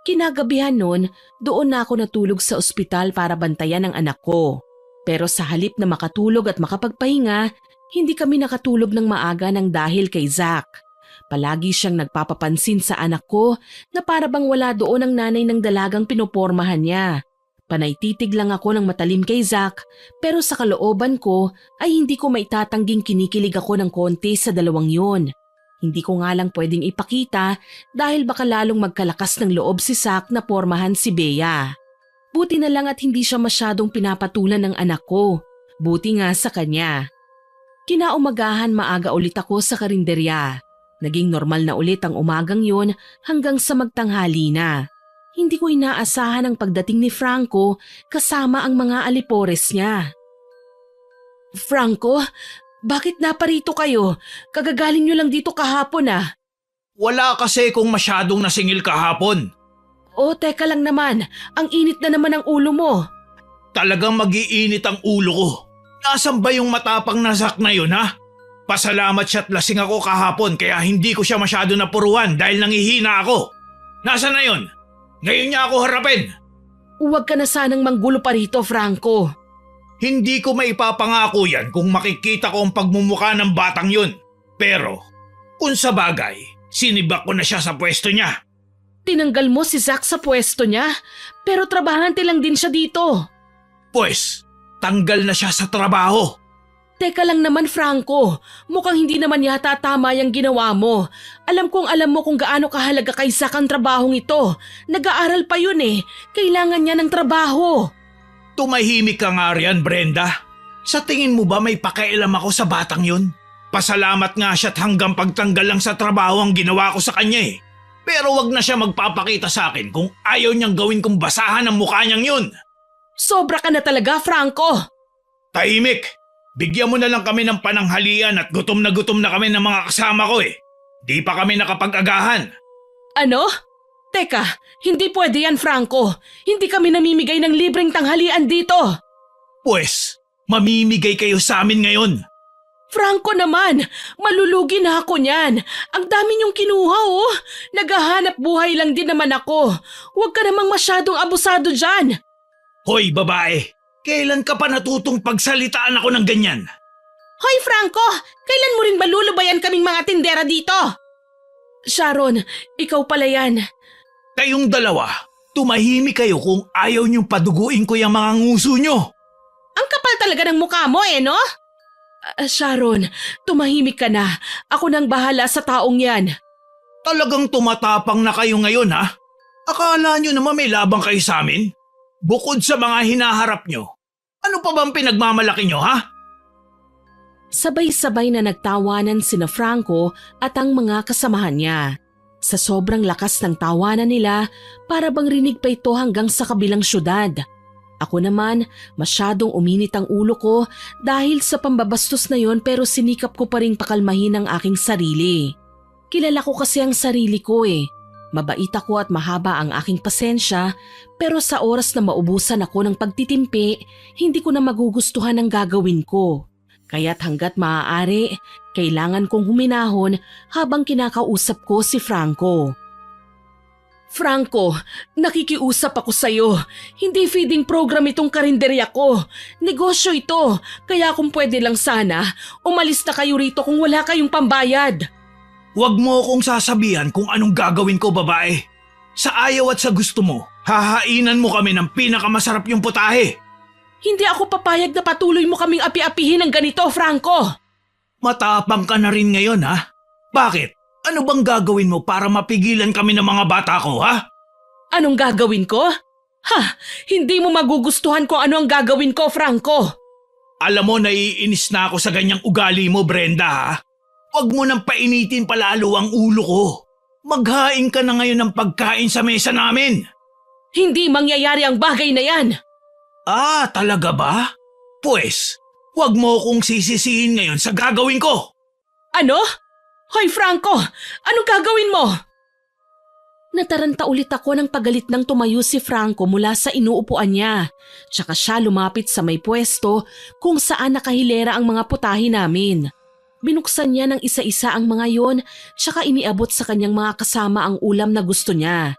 Kinagabihan nun, doon na ako natulog sa ospital para bantayan ang anak ko. Pero sa halip na makatulog at makapagpahinga, hindi kami nakatulog ng maaga ng dahil kay Zack. Palagi siyang nagpapapansin sa anak ko na para bang wala doon ang nanay ng dalagang pinopormahan niya. Panay titig lang ako ng matalim kay Zack pero sa kalooban ko ay hindi ko maitatangging kinikilig ako ng konti sa dalawang yun. Hindi ko nga lang pwedeng ipakita dahil baka lalong magkalakas ng loob si Zack na pormahan si Bea. Buti na lang at hindi siya masyadong pinapatulan ng anak ko. Buti nga sa kanya. Kinaumagahan maaga ulit ako sa karinderya. Naging normal na ulit ang umagang yun hanggang sa magtanghali na. Hindi ko inaasahan ang pagdating ni Franco kasama ang mga alipores niya. Franco, bakit naparito kayo? Kagagaling nyo lang dito kahapon ah. Wala kasi kung masyadong nasingil kahapon. O teka lang naman, ang init na naman ang ulo mo. Talagang mag-iinit ang ulo ko. Nasaan ba yung matapang na Zack na yun ha? Pasalamat siya't lasing ako kahapon kaya hindi ko siya masyado napuruan dahil nangihina ako. Nasaan na yun? Ngayon niya ako harapin. Huwag ka na sanang manggulo pa rito, Franco. Hindi ko maipapangako yan kung makikita ko ang pagmumukha ng batang yun. Pero kung sa bagay, sinibak ko na siya sa pwesto niya. Tinanggal mo si Zack sa pwesto niya, pero trabahante lang din siya dito. Pues, tanggal na siya sa trabaho. Teka lang naman, Franco. Mukhang hindi naman yata tama yung ginawa mo. Alam mo kung gaano kahalaga kay Zack ang trabahong ito. Nag-aaral pa yun eh. Kailangan niya ng trabaho. Tumahimik ka nga riyan, Brenda. Sa tingin mo ba may pakialam ako sa batang yun? Pasalamat nga siya't hanggang pagtanggal lang sa trabaho ang ginawa ko sa kanya eh. Pero wag na siya magpapakita sa akin kung ayaw niyang gawin kong basahan ang mukha niyang yun. Sobra ka na talaga, Franco. Tahimik! Bigyan mo na lang kami ng pananghalian at gutom na kami ng mga kasama ko eh. Di pa kami nakapag-agahan. Ano? Teka, hindi pwede yan, Franco. Hindi kami namimigay ng libreng tanghalian dito. Pues, mamimigay kayo sa amin ngayon. Franco naman, malulugi na ako niyan. Ang dami niyong kinuha oh. Naghahanap buhay lang din naman ako. Huwag ka namang masyadong abusado dyan. Hoy babae, kailan ka pa natutong pagsalitaan ako ng ganyan? Hoy Franco, kailan mo rin balulubayan kaming mga tindera dito? Sharon, ikaw pala yan. Kayong dalawa, tumahimik kayo kung ayaw niyong paduguin ko yung mga nguso niyo. Ang kapal talaga ng mukha mo no? Sharon, tumahimik ka na. Ako nang bahala sa taong yan. Talagang tumatapang na kayo ngayon ha? Akala niyo naman may labang kayo sa amin? Bukod sa mga hinaharap niyo, ano pa bang pinagmamalaki niyo ha? Sabay-sabay na nagtawanan sina Franco at ang mga kasamahan niya. Sa sobrang lakas ng tawanan nila, para bang rinig pa ito hanggang sa kabilang syudad. Ako naman, masyadong uminit ang ulo ko dahil sa pambabastos na yon pero sinikap ko pa rin pakalmahin ang aking sarili. Kilala ko kasi ang sarili ko eh. Mabait ako at mahaba ang aking pasensya pero sa oras na maubusan ako ng pagtitimpi, hindi ko na magugustuhan ang gagawin ko. Kaya't hanggat maaari, kailangan kong huminahon habang kinakausap ko si Franco. Franco, nakikiusap ako sa'yo. Hindi feeding program itong karinderya ko. Negosyo ito, kaya kung pwede lang sana, umalis na kayo rito kung wala kayong pambayad. Huwag mo akong sasabihan kung anong gagawin ko, babae. Sa ayaw at sa gusto mo, hahainan mo kami ng pinakamasarap yung putahe. Hindi ako papayag na patuloy mo kaming api-apihin ng ganito, Franco. Matapang ka na rin ngayon, ha? Bakit? Ano bang gagawin mo para mapigilan kami ng mga bata ko, ha? Anong gagawin ko? Ha, hindi mo magugustuhan kung ano ang gagawin ko, Franco. Alam mo, naiinis na ako sa ganyang ugali mo, Brenda, ha? Huwag mo nang painitin palalo ang ulo ko. Maghain ka na ngayon ng pagkain sa mesa namin. Hindi mangyayari ang bagay na yan. Ah, talaga ba? Pues, huwag mo akong sisisihin ngayon sa gagawin ko. Ano? Hoy Franco, anong gagawin mo? Nataranta ulit ako ng pagalit nang tumayo si Franco mula sa inuupuan niya. Tsaka siya lumapit sa may pwesto kung saan nakahilera ang mga putahe namin. Binuksan niya ng isa-isa ang mga yon, tsaka iniabot sa kanyang mga kasama ang ulam na gusto niya.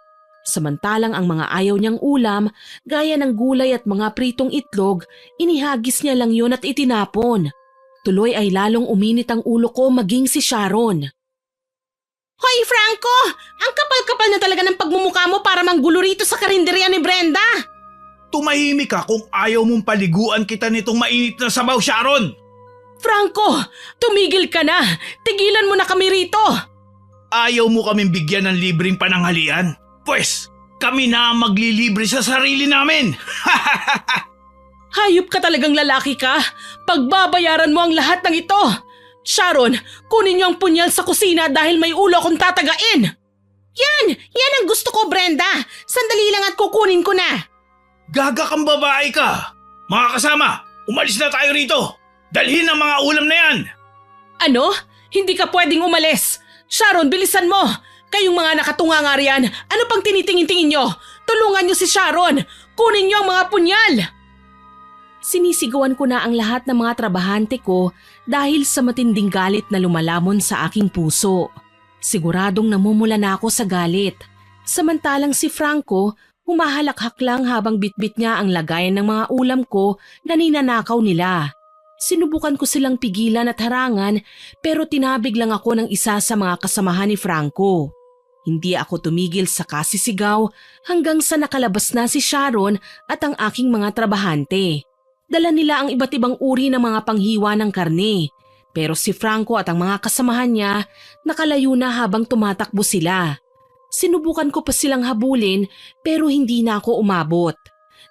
Samantalang ang mga ayaw niyang ulam, gaya ng gulay at mga pritong itlog, inihagis niya lang yon at itinapon. Tuloy ay lalong uminit ang ulo ko maging si Sharon. Hoy Franco! Ang kapal-kapal na talaga ng pagmumukha mo para manggulo rito sa karinderya ni Brenda! Tumahimik ka kung ayaw mong paliguan kita nitong mainit na sabaw, Sharon! Franco! Tumigil ka na! Tigilan mo na kami rito! Ayaw mo kaming bigyan ng libreng pananghalian? Pues, kami na ang maglilibre sa sarili namin! Hayop ka talagang lalaki ka! Pagbabayaran mo ang lahat ng ito! Sharon, kunin niyo ang punyal sa kusina dahil may ulo akong tatagain! Yan ang gusto ko, Brenda! Sandali lang at kukunin ko na! Gaga kang babae ka! Mga kasama, umalis na tayo rito! Dalhin ang mga ulam na yan! Ano? Hindi ka pwedeng umalis! Sharon, bilisan mo! Kayong mga nakatunga nga riyan, ano pang tinitingin-tingin nyo? Tulungan nyo si Sharon! Kunin nyo ang mga punyal! Sinisigawan ko na ang lahat ng mga trabahante ko dahil sa matinding galit na lumalamon sa aking puso. Siguradong namumula na ako sa galit. Samantalang si Franco, humahalakhak lang habang bitbit niya ang lagayan ng mga ulam ko na ninanakaw nila. Sinubukan ko silang pigilan at harangan pero tinabig lang ako ng isa sa mga kasamahan ni Franco. Hindi ako tumigil sa kasisigaw hanggang sa nakalabas na si Sharon at ang aking mga trabahante. Dala nila ang iba't ibang uri ng mga panghiwa ng karne. Pero si Franco at ang mga kasamahan niya nakalayo na habang tumatakbo sila. Sinubukan ko pa silang habulin pero hindi na ako umabot.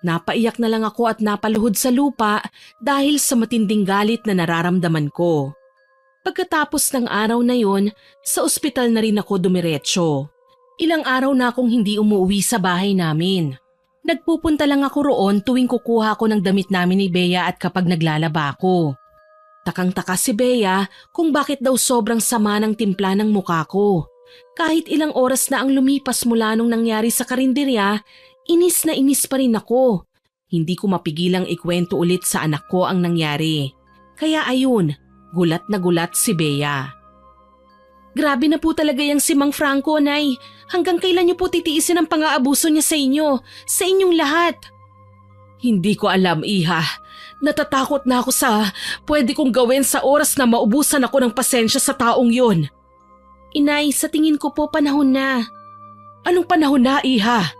Napaiyak na lang ako at napaluhod sa lupa dahil sa matinding galit na nararamdaman ko. Pagkatapos ng araw na yon, sa ospital na rin ako dumiretso. Ilang araw na akong hindi umuwi sa bahay namin. Nagpupunta lang ako roon tuwing kukuha ko ng damit namin ni Bea at kapag naglalaba ako. Takang-taka si Bea kung bakit daw sobrang sama ng timpla ng mukha ko. Kahit ilang oras na ang lumipas mula nung nangyari sa karinderya, inis na inis pa rin ako. Hindi ko mapigilang ikwento ulit sa anak ko ang nangyari. Kaya ayun, gulat na gulat si Bea. Grabe na po talaga yung si Mang Franco, Nay. Hanggang kailan niyo po titiisin ang pang-aabuso niya sa inyo, sa inyong lahat? Hindi ko alam, Iha. Natatakot na ako sa pwede kong gawin sa oras na maubusan ako ng pasensya sa taong yun. Inay, sa tingin ko po panahon na. Anong panahon na, Iha?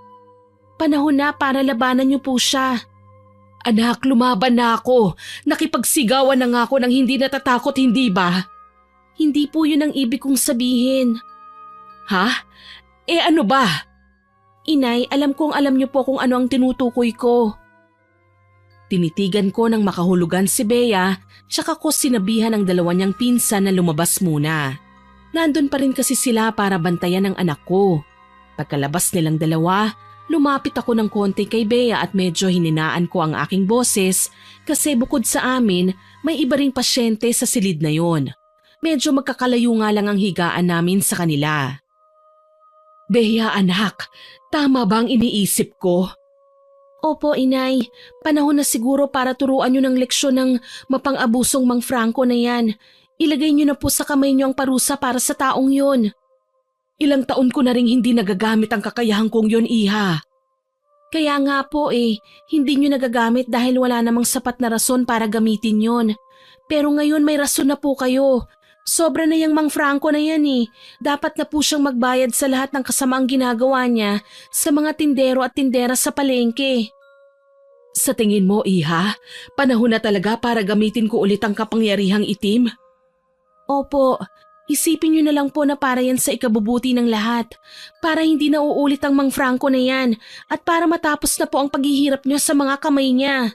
Panahon na para labanan niyo po siya. Anak, lumaban na ako. Nakipagsigawan na nga ako ng hindi natatakot, hindi ba? Hindi po yun ang ibig kong sabihin. Ha? Ano ba? Inay, alam kong alam niyo po kung ano ang tinutukoy ko. Tinitigan ko ng makahulugan si Bea, tsaka ko sinabihan ng dalawa niyang pinsan na lumabas muna. Nandun pa rin kasi sila para bantayan ang anak ko. Pagkalabas nilang dalawa, lumapit ako ng konti kay Bea at medyo hininaan ko ang aking boses kasi bukod sa amin, may iba ring pasyente sa silid na yon. Medyo magkakalayo nga lang ang higaan namin sa kanila. Bea anak, tama ba ang iniisip ko? Opo inay, panahon na siguro para turuan nyo ng leksyon ng mapang-abusong Mang Franco na yan. Ilagay nyo na po sa kamay nyo ang parusa para sa taong yon. Ilang taon ko na ring hindi nagagamit ang kakayahan kong yon, Iha. Kaya nga po hindi nyo nagagamit dahil wala namang sapat na rason para gamitin yon. Pero ngayon may rason na po kayo. Sobra na yung Mang Franco na yan Dapat na po siyang magbayad sa lahat ng kasamaang ginagawa niya sa mga tindero at tindera sa palengke. Sa tingin mo, Iha, panahon na talaga para gamitin ko ulit ang kapangyarihang itim? Opo, isipin niyo na lang po na para yan sa ikabubuti ng lahat. Para hindi na uulit ang Mang Franco na yan at para matapos na po ang paghihirap niyo sa mga kamay niya.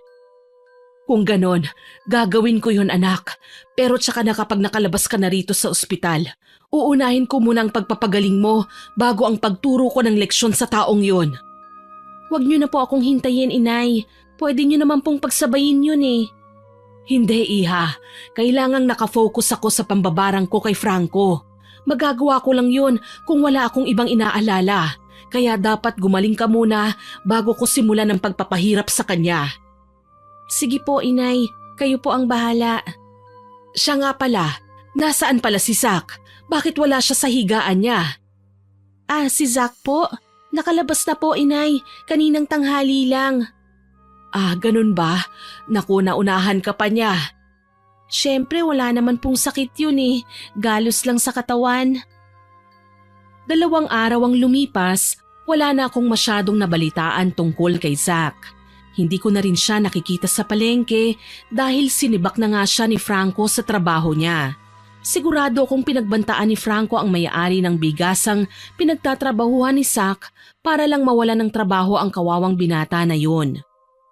Kung ganon, gagawin ko yun anak. Pero tsaka na kapag nakalabas ka na rito sa ospital, uunahin ko muna ang pagpapagaling mo bago ang pagturo ko ng leksyon sa taong yun. Huwag niyo na po akong hintayin, inay. Pwede niyo naman pong pagsabayin yun Hindi, Iha. Kailangang nakafocus ako sa pambabarang ko kay Franco. Magagawa ko lang yun kung wala akong ibang inaalala. Kaya dapat gumaling ka muna bago ko simulan ang pagpapahirap sa kanya. Sige po, inay. Kayo po ang bahala. Siya nga pala. Nasaan pala si Zach? Bakit wala siya sa higaan niya? Si Zach po. Nakalabas na po, inay. Kaninang tanghali lang. Ganun ba? Naku, naunahan ka pa niya. Siyempre, wala naman pong sakit yun Galos lang sa katawan. 2 araw ang lumipas, wala na akong masyadong nabalitaan tungkol kay Zach. Hindi ko na rin siya nakikita sa palengke dahil sinibak na nga siya ni Franco sa trabaho niya. Sigurado akong pinagbantaan ni Franco ang may-ari ng bigasang pinagtatrabahuhan ni Zach para lang mawalan ng trabaho ang kawawang binata na yun.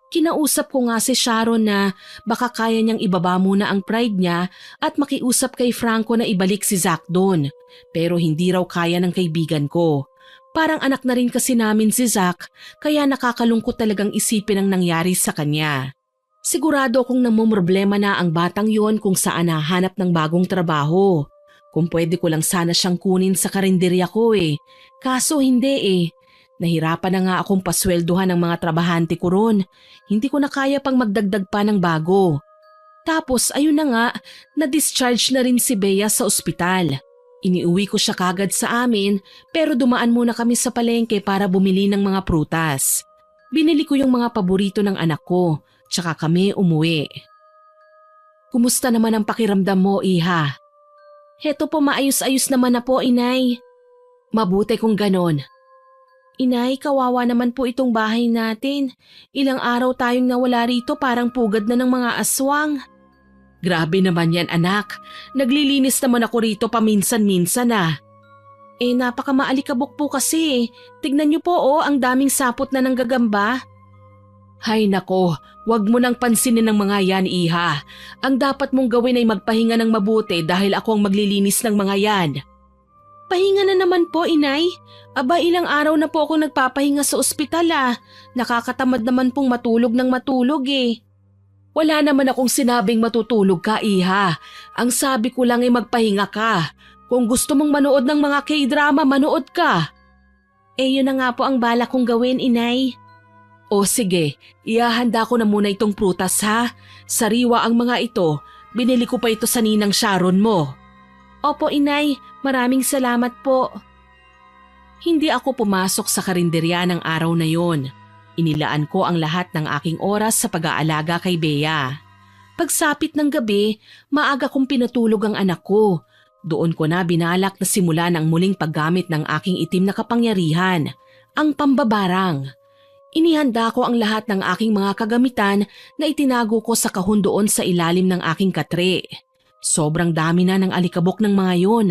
Kinausap ko nga si Sharon na baka kaya niyang ibaba muna ang pride niya at makiusap kay Franco na ibalik si Zack doon. Pero hindi raw kaya ng kaibigan ko. Parang anak na rin kasi namin si Zack kaya nakakalungkot talagang isipin ang nangyari sa kanya. Sigurado akong namumroblema na ang batang yon kung saan nahanap ng bagong trabaho. Kung pwede ko lang sana siyang kunin sa karinderya ko Kaso hindi Nahirapan na nga akong pasweldohan ng mga trabahante ko ron. Hindi ko na kaya pang magdagdag pa ng bago. Tapos ayun na nga, na-discharge na rin si Bea sa ospital. Iniuwi ko siya kagad sa amin pero dumaan muna kami sa palengke para bumili ng mga prutas. Binili ko yung mga paborito ng anak ko, tsaka kami umuwi. Kumusta naman ang pakiramdam mo, Iha? Heto po maayos-ayos naman na po, Inay. Mabuti kung ganon. Inay, kawawa naman po itong bahay natin. Ilang araw tayong nawala rito parang pugad na ng mga aswang. Grabe naman yan anak. Naglilinis naman ako rito paminsan-minsan napakamaalikabok po kasi Tignan niyo po ang daming sapot na ng gagamba. Hay nako, wag mo nang pansinin ng mga yan, Iha. Ang dapat mong gawin ay magpahinga ng mabuti dahil ako ang maglilinis ng mga yan. Pahinga na naman po, Inay. Aba, ilang araw na po ako nagpapahinga sa ospital Nakakatamad naman pong matulog ng matulog Wala naman akong sinabing matutulog ka, Iha. Ang sabi ko lang ay magpahinga ka. Kung gusto mong manood ng mga K-drama, manood ka. Yun na nga po ang balak kong gawin, Inay. O sige, ihahanda ko na muna itong prutas Sariwa ang mga ito. Binili ko pa ito sa ninang Sharon mo. Opo, Inay. Maraming salamat po. Hindi ako pumasok sa karinderya ng araw na yon. Inilaan ko ang lahat ng aking oras sa pag-aalaga kay Bea. Pagsapit ng gabi, maaga kong pinatulog ang anak ko. Doon ko na binalak na simulan ang muling paggamit ng aking itim na kapangyarihan, ang pambabarang. Inihanda ko ang lahat ng aking mga kagamitan na itinago ko sa kahon doon sa ilalim ng aking katre. Sobrang dami na ng alikabok ng mga yon,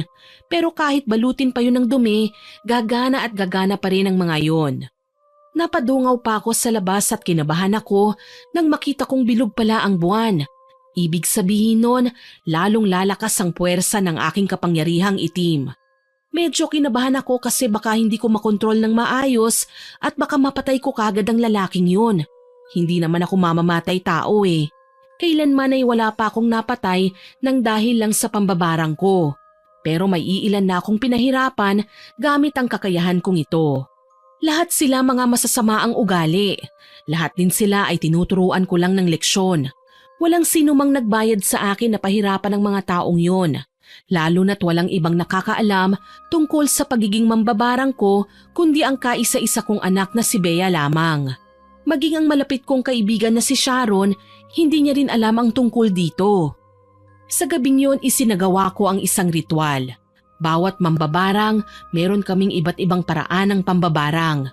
pero kahit balutin pa yun ng dumi, gagana at gagana pa rin ang mga yon. Napadungaw pa ako sa labas at kinabahan ako nang makita kong bilog pala ang buwan. Ibig sabihin nun, lalong lalakas ang puwersa ng aking kapangyarihang itim. Medyo kinabahan ako kasi baka hindi ko makontrol ng maayos at baka mapatay ko kagad ang lalaking yun. Hindi naman ako mamamatay tao Kailanman ay wala pa akong napatay nang dahil lang sa pambabarang ko. Pero may iilan na akong pinahirapan gamit ang kakayahan kong ito. Lahat sila mga masasama ang ugali. Lahat din sila ay tinuturuan ko lang ng leksyon. Walang sino mang nagbayad sa akin na pahirapan ng mga taong yon. Lalo na't walang ibang nakakaalam tungkol sa pagiging mambabarang ko kundi ang kaisa-isa kong anak na si Bea lamang. Maging ang malapit kong kaibigan na si Sharon, hindi niya rin alam ang tungkol dito. Sa gabing yon isinagawa ko ang isang ritual. Bawat mambabarang, meron kaming iba't ibang paraan ng pambabarang.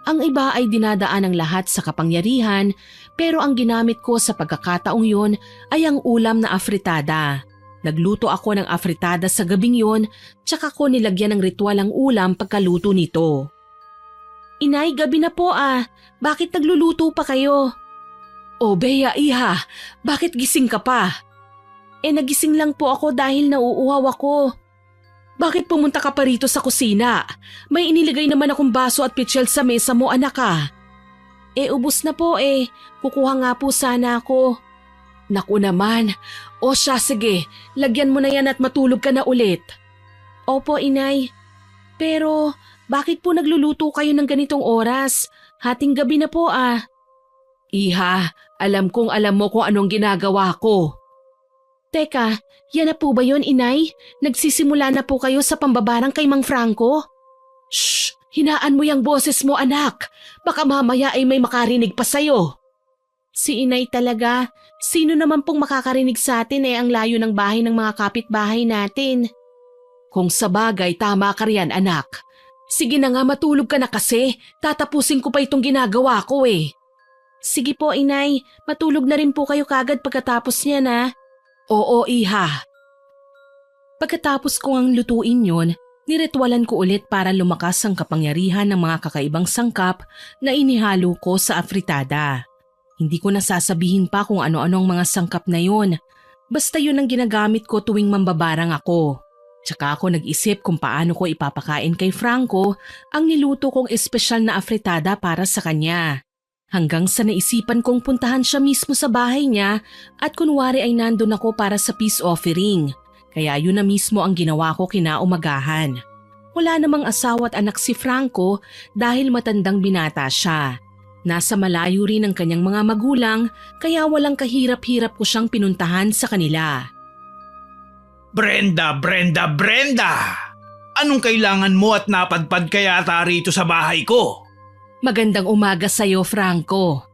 Ang iba ay dinadaan ang lahat sa kapangyarihan, pero ang ginamit ko sa pagkakataong yon ay ang ulam na afritada. Nagluto ako ng afritada sa gabing yon, tsaka ko nilagyan ng ritual ang ulam pagkaluto nito. Inay, gabi na po Bakit nagluluto pa kayo? O Bea, Iha, bakit gising ka pa? Nagising lang po ako dahil nauuhaw ako. Bakit pumunta ka pa rito sa kusina? May inilagay naman akong baso at pitsyel sa mesa mo, anak ubos na po Kukuha nga po sana ako. Naku naman. O siya, sige. Lagyan mo na yan at matulog ka na ulit. Opo, Inay. Pero bakit po nagluluto kayo ng ganitong oras? Hating gabi na po Iha, alam kong alam mo kung anong ginagawa ko. Teka, yan na po ba yun, Inay? Nagsisimula na po kayo sa pambabarang kay Mang Franco? Shh! Hinaan mo yung boses mo, anak. Baka mamaya ay may makarinig pa sa'yo. Si Inay talaga. Sino naman pong makakarinig sa atin ang layo ng bahay ng mga kapitbahay natin? Kung sabagay, tama ka riyan, anak. Sige na nga, matulog ka na kasi. Tatapusin ko pa itong ginagawa ko Sige po, Inay. Matulog na rin po kayo kagad pagkatapos niyan Oo, Iha. Pagkatapos kong ang lutuin yon, niritwalan ko ulit para lumakas ang kapangyarihan ng mga kakaibang sangkap na inihalo ko sa afritada. Hindi ko nasasabihin pa kung ano-ano ang mga sangkap na yon. Basta yun ang ginagamit ko tuwing mambabarang ako. Tsaka ako nag-isip kung paano ko ipapakain kay Franco ang niluto kong espesyal na afritada para sa kanya. Hanggang sa naisipan kong puntahan siya mismo sa bahay niya at kunwari ay nandun ako para sa peace offering. Kaya yun na mismo ang ginawa ko kinaumagahan. Wala namang asawa at anak si Franco dahil matandang binata siya. Nasa malayo rin ang kanyang mga magulang kaya walang kahirap-hirap ko siyang pinuntahan sa kanila. Brenda! Anong kailangan mo at napadpad ka yata rito sa bahay ko? Magandang umaga sa'yo, Franco.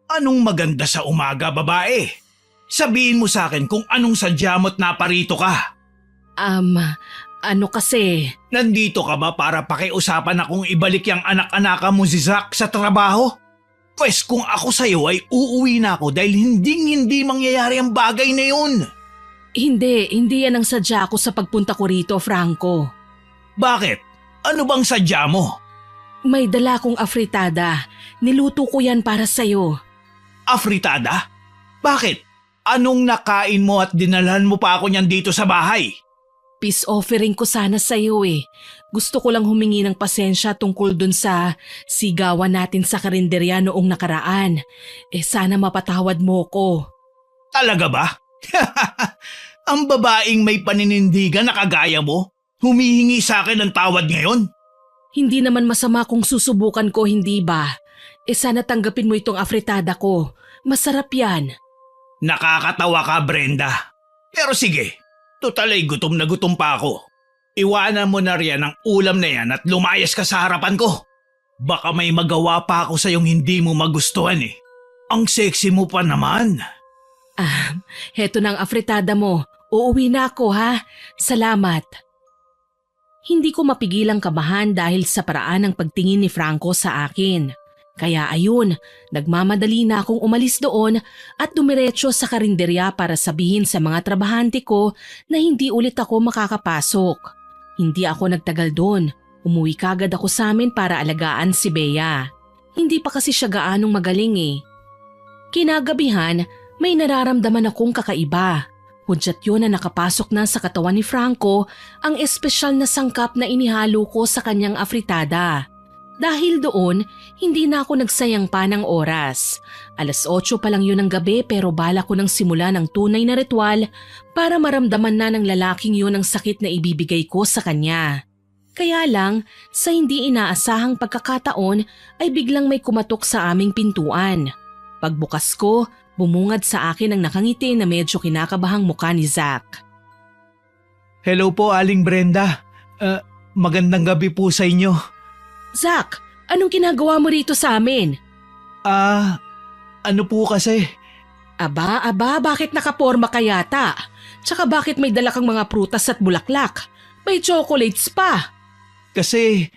Anong maganda sa umaga, babae? Sabihin mo sa akin kung anong sadya mo't naparito ka. Ano kasi? Nandito ka ba para pakiusapan akong ibalik yung anak-anaka mo si Zach sa trabaho? Pwes kung ako sa'yo ay uuwi na ako dahil hindi mangyayari ang bagay na yun. Hindi yan ang sadya ko sa pagpunta ko rito, Franco. Bakit? Ano bang sadya mo? May dala kong afritada. Niluto ko yan para sa'yo. Afritada? Bakit? Anong nakain mo at dinalhan mo pa ako niyan dito sa bahay? Peace offering ko sana sa'yo eh. Gusto ko lang humingi ng pasensya tungkol dun sa sigawan natin sa karinderya noong nakaraan. Sana mapatawad mo ko. Talaga ba? Ang babaeng may paninindigan na kagaya mo, humihingi sa akin ng tawad ngayon? Hindi naman masama kung susubukan ko, hindi ba? Sana tanggapin mo itong afritada ko. Masarap yan. Nakakatawa ka, Brenda. Pero sige, total ay gutom na gutom pa ako. Iwanan mo na riyan ang ulam na yan at lumayas ka sa harapan ko. Baka may magawa pa ako sa yung hindi mo magustuhan eh. Ang sexy mo pa naman. Heto na ang afritada mo. Uuwi na ako ha. Salamat. Hindi ko mapigilang kabahan dahil sa paraan ng pagtingin ni Franco sa akin. Kaya ayun, nagmamadali na akong umalis doon at dumiretso sa karinderya para sabihin sa mga trabahante ko na hindi ulit ako makakapasok. Hindi ako nagtagal doon. Umuwi kagad ako sa amin para alagaan si Bea. Hindi pa kasi siya gaanong magaling eh. Kinagabihan, may nararamdaman akong kakaiba. Hudyat yun na nakapasok na sa katawan ni Franco ang espesyal na sangkap na inihalo ko sa kanyang afritada. Dahil doon, hindi na ako nagsayang pa ng oras. 8:00 pa lang yun ng gabi pero bala ko nang simula ng tunay na ritual para maramdaman na ng lalaking yun ang sakit na ibibigay ko sa kanya. Kaya lang, sa hindi inaasahang pagkakataon ay biglang may kumatok sa aming pintuan. Pagbukas ko, bumungad sa akin ang nakangiti na medyo kinakabahang mukha ni Zach. Hello po, Aling Brenda. Magandang gabi po sa inyo. Zach, anong ginagawa mo rito sa amin? Ano po kasi? Aba, bakit nakaporma ka yata? Tsaka bakit may dala kang mga prutas at bulaklak? May chocolates pa. Kasi,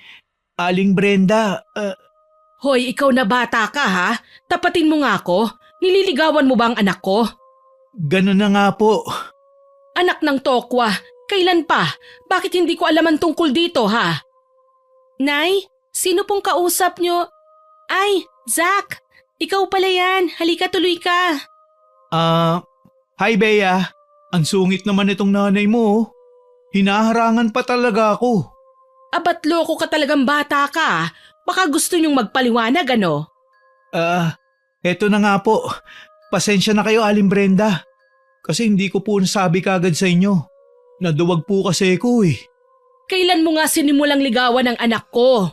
Aling Brenda, Hoy, ikaw na bata ka ha? Tapatin mo nga ako. Nililigawan mo ba ang anak ko? Ganun na nga po. Anak ng tokwa, kailan pa? Bakit hindi ko alam ang tungkol dito ha? Nay, sino pong kausap nyo? Ay, Zach, ikaw pala yan. Halika, tuloy ka. Hi Bea. Ang sungit naman itong nanay mo. Hinaharangan pa talaga ako. Abat loko ka talagang bata ka. Baka gusto nyong magpaliwanag ano? Eto na nga po. Pasensya na kayo, Aling Brenda. Kasi hindi ko po nasabi kagad sa inyo. Naduwag po kasi ko eh. Kailan mo nga sinimulang ligawan ang anak ko?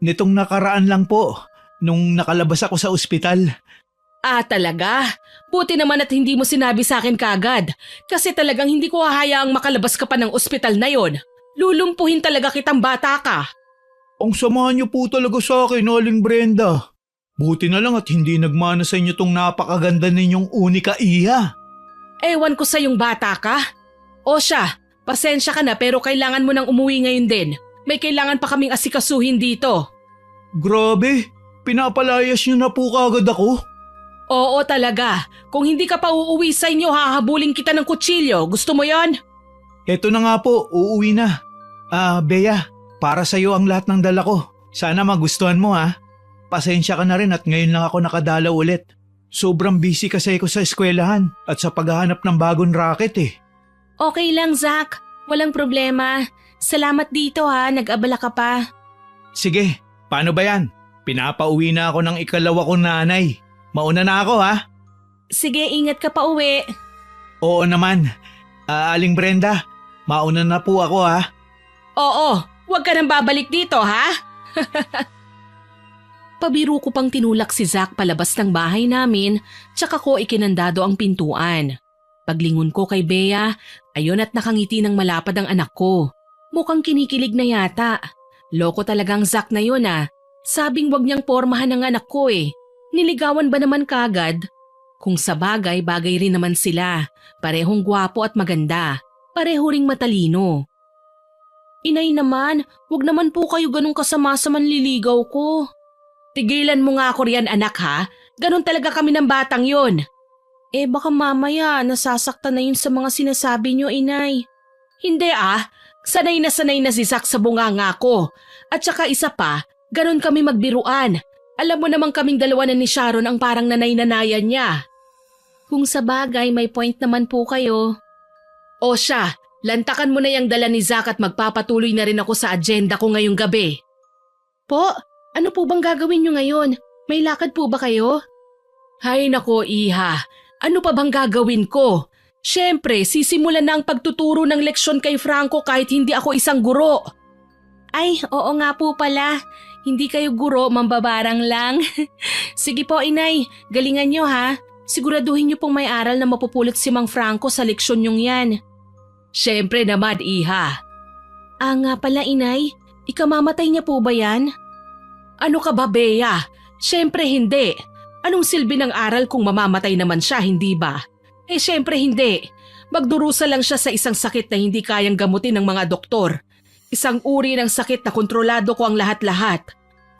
Nitong nakaraan lang po, nung nakalabas ako sa ospital. Talaga? Buti naman at hindi mo sinabi sa akin kagad. Kasi talagang hindi ko hahayaang makalabas ka pa ng ospital na yon. Lulumpuhin talaga kitang bata ka. Ang sama niyo po talaga sa akin, Aling Brenda. Buti na lang at hindi nagmana sa inyo tong napakaganda ninyong unika iya. Ewan ko sa yung bata ka. O siya, pasensya ka na pero kailangan mo nang umuwi ngayon din. May kailangan pa kaming asikasuhin dito. Grabe, pinapalayas niyo na po kagad ako. Oo talaga. Kung hindi ka pa uuwi sa inyo, hahabulin kita ng kutsilyo. Gusto mo yon? Eto na nga po, uuwi na. Bea, para sa'yo ang lahat ng dala ko. Sana magustuhan mo ha. Pasensya ka na rin at ngayon lang ako nakadalaw ulit. Sobrang busy kasi ako sa eskwelahan at sa paghahanap ng bagong racket eh. Okay lang, Zach. Walang problema. Salamat dito ha, nag-abala ka pa. Sige, paano ba yan? Pinapauwi na ako ng ikalawa kong nanay. Mauna na ako ha? Sige, ingat ka pa uwi. Oo naman. Aling Brenda, mauna na po ako ha? Oo, huwag ka nang babalik dito ha. Pabiro ko pang tinulak si Zach palabas ng bahay namin, tsaka ko ikinandado ang pintuan. Paglingon ko kay Bea, ayun at nakangiti ng malapad ang anak ko. Mukhang kinikilig na yata. Loko talagang Zach na yun ah. Sabing wag niyang pormahan ng anak ko eh. Niligawan ba naman kagad? Kung sa bagay, bagay rin naman sila. Parehong gwapo at maganda. Pareho ring matalino. Inay naman, wag naman po kayo ganun kasama sa manliligaw ko. Tigilan mo nga ako riyan anak ha. Ganun talaga kami ng batang yon. Eh baka mamaya nasasaktan na yun sa mga sinasabi niyo, inay. Hindi ah, sanay na si Zach sa bunganga ko. At saka isa pa, ganun kami magbiruan. Alam mo namang kaming dalawa na ni Sharon ang parang nanay-nanayan niya. Kung sa bagay may point naman po kayo. O siya, lantakan mo na yung dala ni Zach at magpapatuloy na rin ako sa agenda ko ngayong gabi. Po, ano po bang gagawin niyo ngayon? May lakad po ba kayo? Hay nako iha, ano pa bang gagawin ko? Siyempre, sisimulan na ang pagtuturo ng leksyon kay Franco kahit hindi ako isang guro. Ay, oo nga po pala. Hindi kayo guro, mambabarang lang. Sige po inay, galingan niyo ha. Siguraduhin niyo pong may aral na mapupulot si Mang Franco sa leksyon niyong yan. Siyempre naman iha. Ah nga pala inay, ikamamatay niya po ba yan? Ano ka ba Bea? Siyempre hindi. Anong silbi ng aral kung mamamatay naman siya, hindi ba? Eh siyempre hindi. Magdurusa lang siya sa isang sakit na hindi kayang gamutin ng mga doktor. Isang uri ng sakit na kontrolado ko ang lahat-lahat.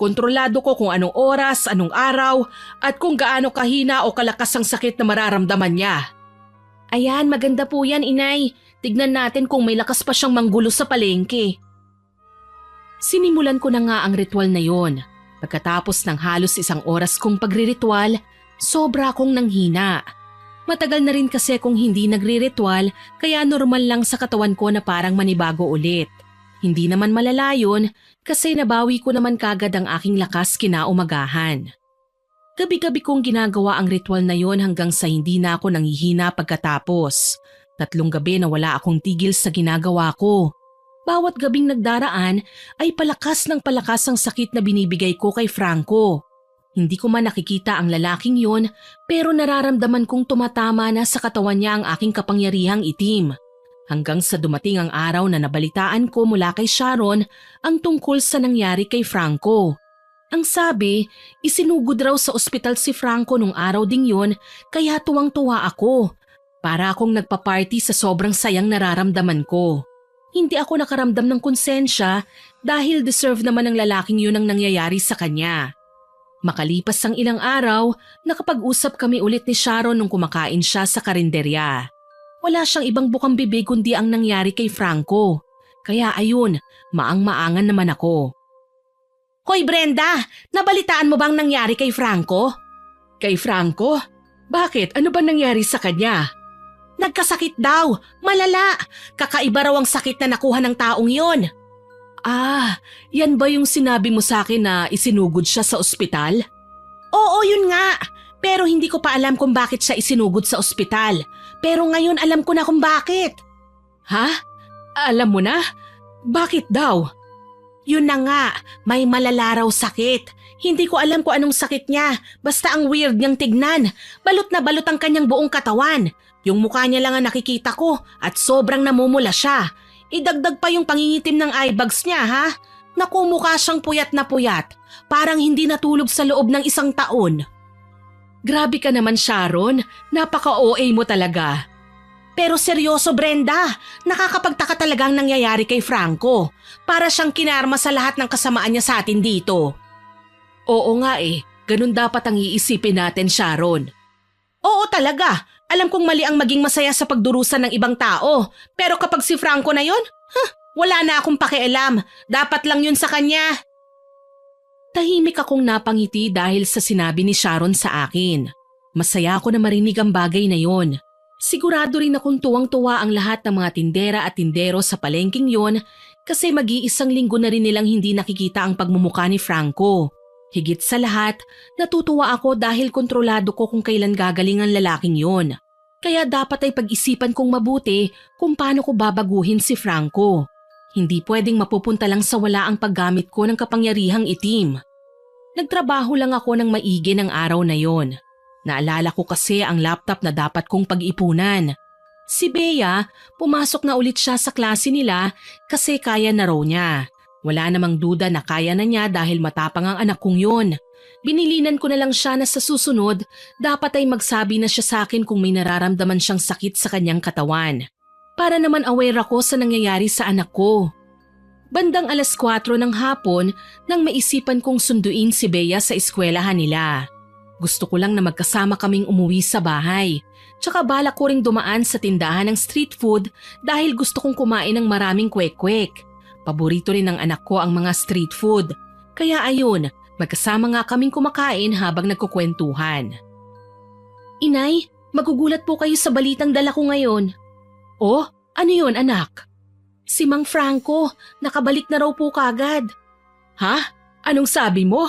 Kontrolado ko kung anong oras, anong araw, at kung gaano kahina o kalakas ang sakit na mararamdaman niya. Ayan, maganda po yan, inay. Tignan natin kung may lakas pa siyang manggulo sa palengke. Sinimulan ko na nga ang ritual na yon. Pagkatapos ng halos isang oras kong pagriritual, sobra akong nanghina. Matagal na rin kasi kung hindi nagriritual, kaya normal lang sa katawan ko na parang manibago ulit. Hindi naman malala yun kasi nabawi ko naman kagad ang aking lakas kinaumagahan. Gabi-gabi kong ginagawa ang ritual na yon hanggang sa hindi na ako nanghihina pagkatapos. 3 gabi na wala akong tigil sa ginagawa ko. Bawat gabing nagdaraan ay palakas ng palakas ang sakit na binibigay ko kay Franco. Hindi ko man nakikita ang lalaking yon pero nararamdaman kong tumatama na sa katawan niya ang aking kapangyarihang itim. Hanggang sa dumating ang araw na nabalitaan ko mula kay Sharon ang tungkol sa nangyari kay Franco. Ang sabi, isinugod raw sa ospital si Franco nung araw ding yun kaya tuwang-tuwa ako. Para akong nagpa-party sa sobrang sayang nararamdaman ko. Hindi ako nakaramdam ng konsensya dahil deserve naman ng lalaking yun ang nangyayari sa kanya. Makalipas ang ilang araw, nakapag-usap kami ulit ni Sharon nung kumakain siya sa karinderya. Wala siyang ibang bukang bibig kundi ang nangyari kay Franco. Kaya ayun, maang-maangan naman ako. Hoy Brenda, nabalitaan mo bang nangyari kay Franco? Kay Franco? Bakit? Ano ba nangyari sa kanya? Nagkasakit daw, malala. Kakaiba raw ang sakit na nakuha ng taong yon. Ah, yan ba yung sinabi mo sa akin na isinugod siya sa ospital? Oo, yun nga. Pero hindi ko pa alam kung bakit siya isinugod sa ospital. Pero ngayon alam ko na kung bakit. Ha? Alam mo na? Bakit daw? Yun na nga, may malala raw sakit. Hindi ko alam kung anong sakit niya. Basta ang weird niyang tignan. Balot na balot ang kanyang buong katawan. Yung mukha niya lang ang nakikita ko at sobrang namumula siya. Idagdag pa yung pangingitim ng eye bags niya ha. Naku, mukha siyang puyat na puyat. Parang hindi natulog sa loob ng 1 taon. Grabe ka naman Sharon, napaka-OA mo talaga. Pero seryoso Brenda, nakakapagtaka talaga ang nangyayari kay Franco. Para siyang kinarma sa lahat ng kasamaan niya sa atin dito. Oo nga ganun dapat ang iisipin natin Sharon. Oo talaga, alam kong mali ang maging masaya sa pagdurusan ng ibang tao. Pero kapag si Franco na yon, wala na akong pakialam. Dapat lang yun sa kanya. Tahimik akong napangiti dahil sa sinabi ni Sharon sa akin. Masaya ako na marinig ang bagay na yon. Sigurado rin akong tuwang-tuwa ang lahat ng mga tindera at tindero sa palengking yon kasi mag-iisang linggo na rin nilang hindi nakikita ang pagmumukha ni Franco. Higit sa lahat, natutuwa ako dahil kontrolado ko kung kailan gagaling ang lalaking yon. Kaya dapat ay pag-isipan kong mabuti kung paano ko babaguhin si Franco. Hindi pwedeng mapupunta lang sa wala ang paggamit ko ng kapangyarihang itim. Nagtrabaho lang ako ng maigi ng araw na yon. Naalala ko kasi ang laptop na dapat kong pag-ipunan. Si Bea, pumasok na ulit siya sa klase nila kasi kaya na raw niya. Wala namang duda na kaya na niya dahil matapang ang anak kong yun. Binilinan ko na lang siya na sa susunod, dapat ay magsabi na siya sa akin kung may nararamdaman siyang sakit sa kanyang katawan. Para naman aware ako sa nangyayari sa anak ko. Bandang 4:00 ng hapon nang maisipan kong sunduin si Bea sa eskwelahan nila. Gusto ko lang na magkasama kaming umuwi sa bahay. Tsaka balak ko ring dumaan sa tindahan ng street food dahil gusto kong kumain ng maraming kwek-kwek. Paborito rin ng anak ko ang mga street food. Kaya ayun, magkasama nga kaming kumakain habang nagkukwentuhan. Inay, magugulat po kayo sa balitang dala ko ngayon. Oh, ano yun anak? Si Mang Franco, nakabalik na raw po kagad. Ha? Anong sabi mo?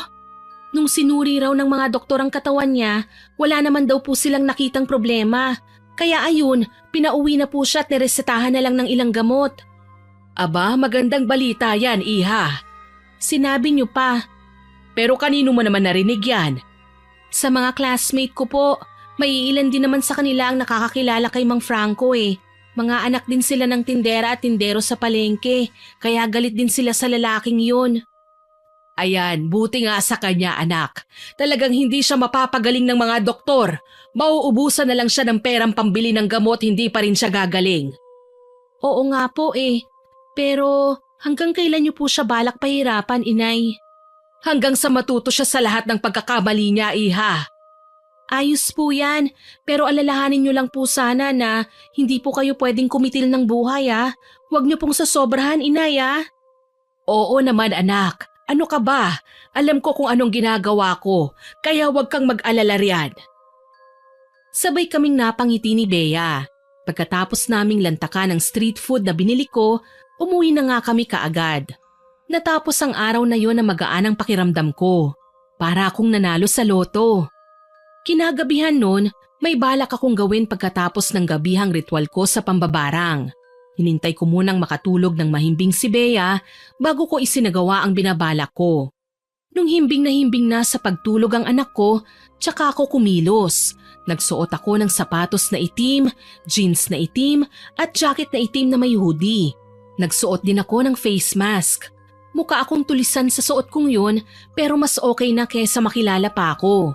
Nung sinuri raw ng mga doktor ang katawan niya, wala naman daw po silang nakitang problema. Kaya ayun, pinauwi na po siya at niresetahan na lang ng ilang gamot. Aba, magandang balita yan, iha. Sinabi niyo pa. Pero kanino mo naman narinig yan? Sa mga classmate ko po, may ilan din naman sa kanila ang nakakakilala kay Mang Franco eh. Mga anak din sila ng tindera at tindero sa palengke, kaya galit din sila sa lalaking yun. Ayan, buti nga sa kanya anak. Talagang hindi siya mapapagaling ng mga doktor. Mauubusan na lang siya ng perang pambili ng gamot, hindi pa rin siya gagaling. Oo nga po eh. Pero hanggang kailan niyo po siya balak pahirapan, inay? Hanggang sa matuto siya sa lahat ng pagkakamali niya, iha. Ayos po yan, pero alalahanin niyo lang po sana na hindi po kayo pwedeng kumitil ng buhay ah. Huwag niyo pong sasobrahan, inay ah. Oo naman anak. Ano ka ba? Alam ko kung anong ginagawa ko, kaya huwag kang mag-alala riyan. Sabay kaming napangiti ni Bea. Pagkatapos naming lantakan ng street food na binili ko, umuwi na nga kami kaagad. Natapos ang araw na yon na magaan ang pakiramdam ko. Para akong nanalo sa loto. Kinagabihan nun, may balak akong gawin pagkatapos ng gabihang ritual ko sa pambabarang. Hinintay ko munang makatulog ng mahimbing si Bea bago ko isinagawa ang binabalak ko. Nung himbing na sa pagtulog ang anak ko, tsaka ako kumilos. Nagsuot ako ng sapatos na itim, jeans na itim at jacket na itim na may hoodie. Nagsuot din ako ng face mask. Mukha akong tulisan sa suot kong yun pero mas okay na kesa makilala pa ako.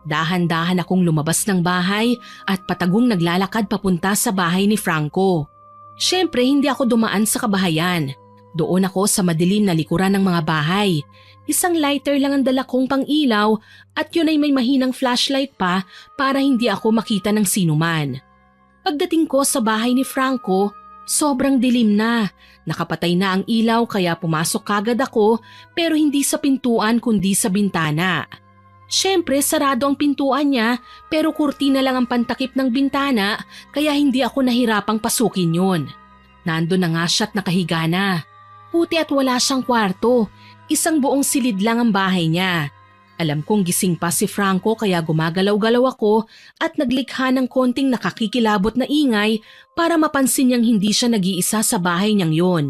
Dahan-dahan akong lumabas ng bahay at patagong naglalakad papunta sa bahay ni Franco. Siyempre hindi ako dumaan sa kabahayan. Doon ako sa madilim na likuran ng mga bahay. Isang lighter lang ang dala kong pang-ilaw at yun ay may mahinang flashlight pa para hindi ako makita ng sinuman. Pagdating ko sa bahay ni Franco, sobrang dilim na. Nakapatay na ang ilaw kaya pumasok kagad ako pero hindi sa pintuan kundi sa bintana. Siyempre sarado ang pintuan niya pero kurtina lang ang pantakip ng bintana kaya hindi ako nahirapang pasukin yun. Nandun na nga siya at nakahiga na. Puti at wala siyang kwarto. Isang buong silid lang ang bahay niya. Alam kong gising pa si Franco kaya gumagalaw-galaw ako at naglikha ng konting nakakikilabot na ingay para mapansin niyang hindi siya nag-iisa sa bahay niyang yun.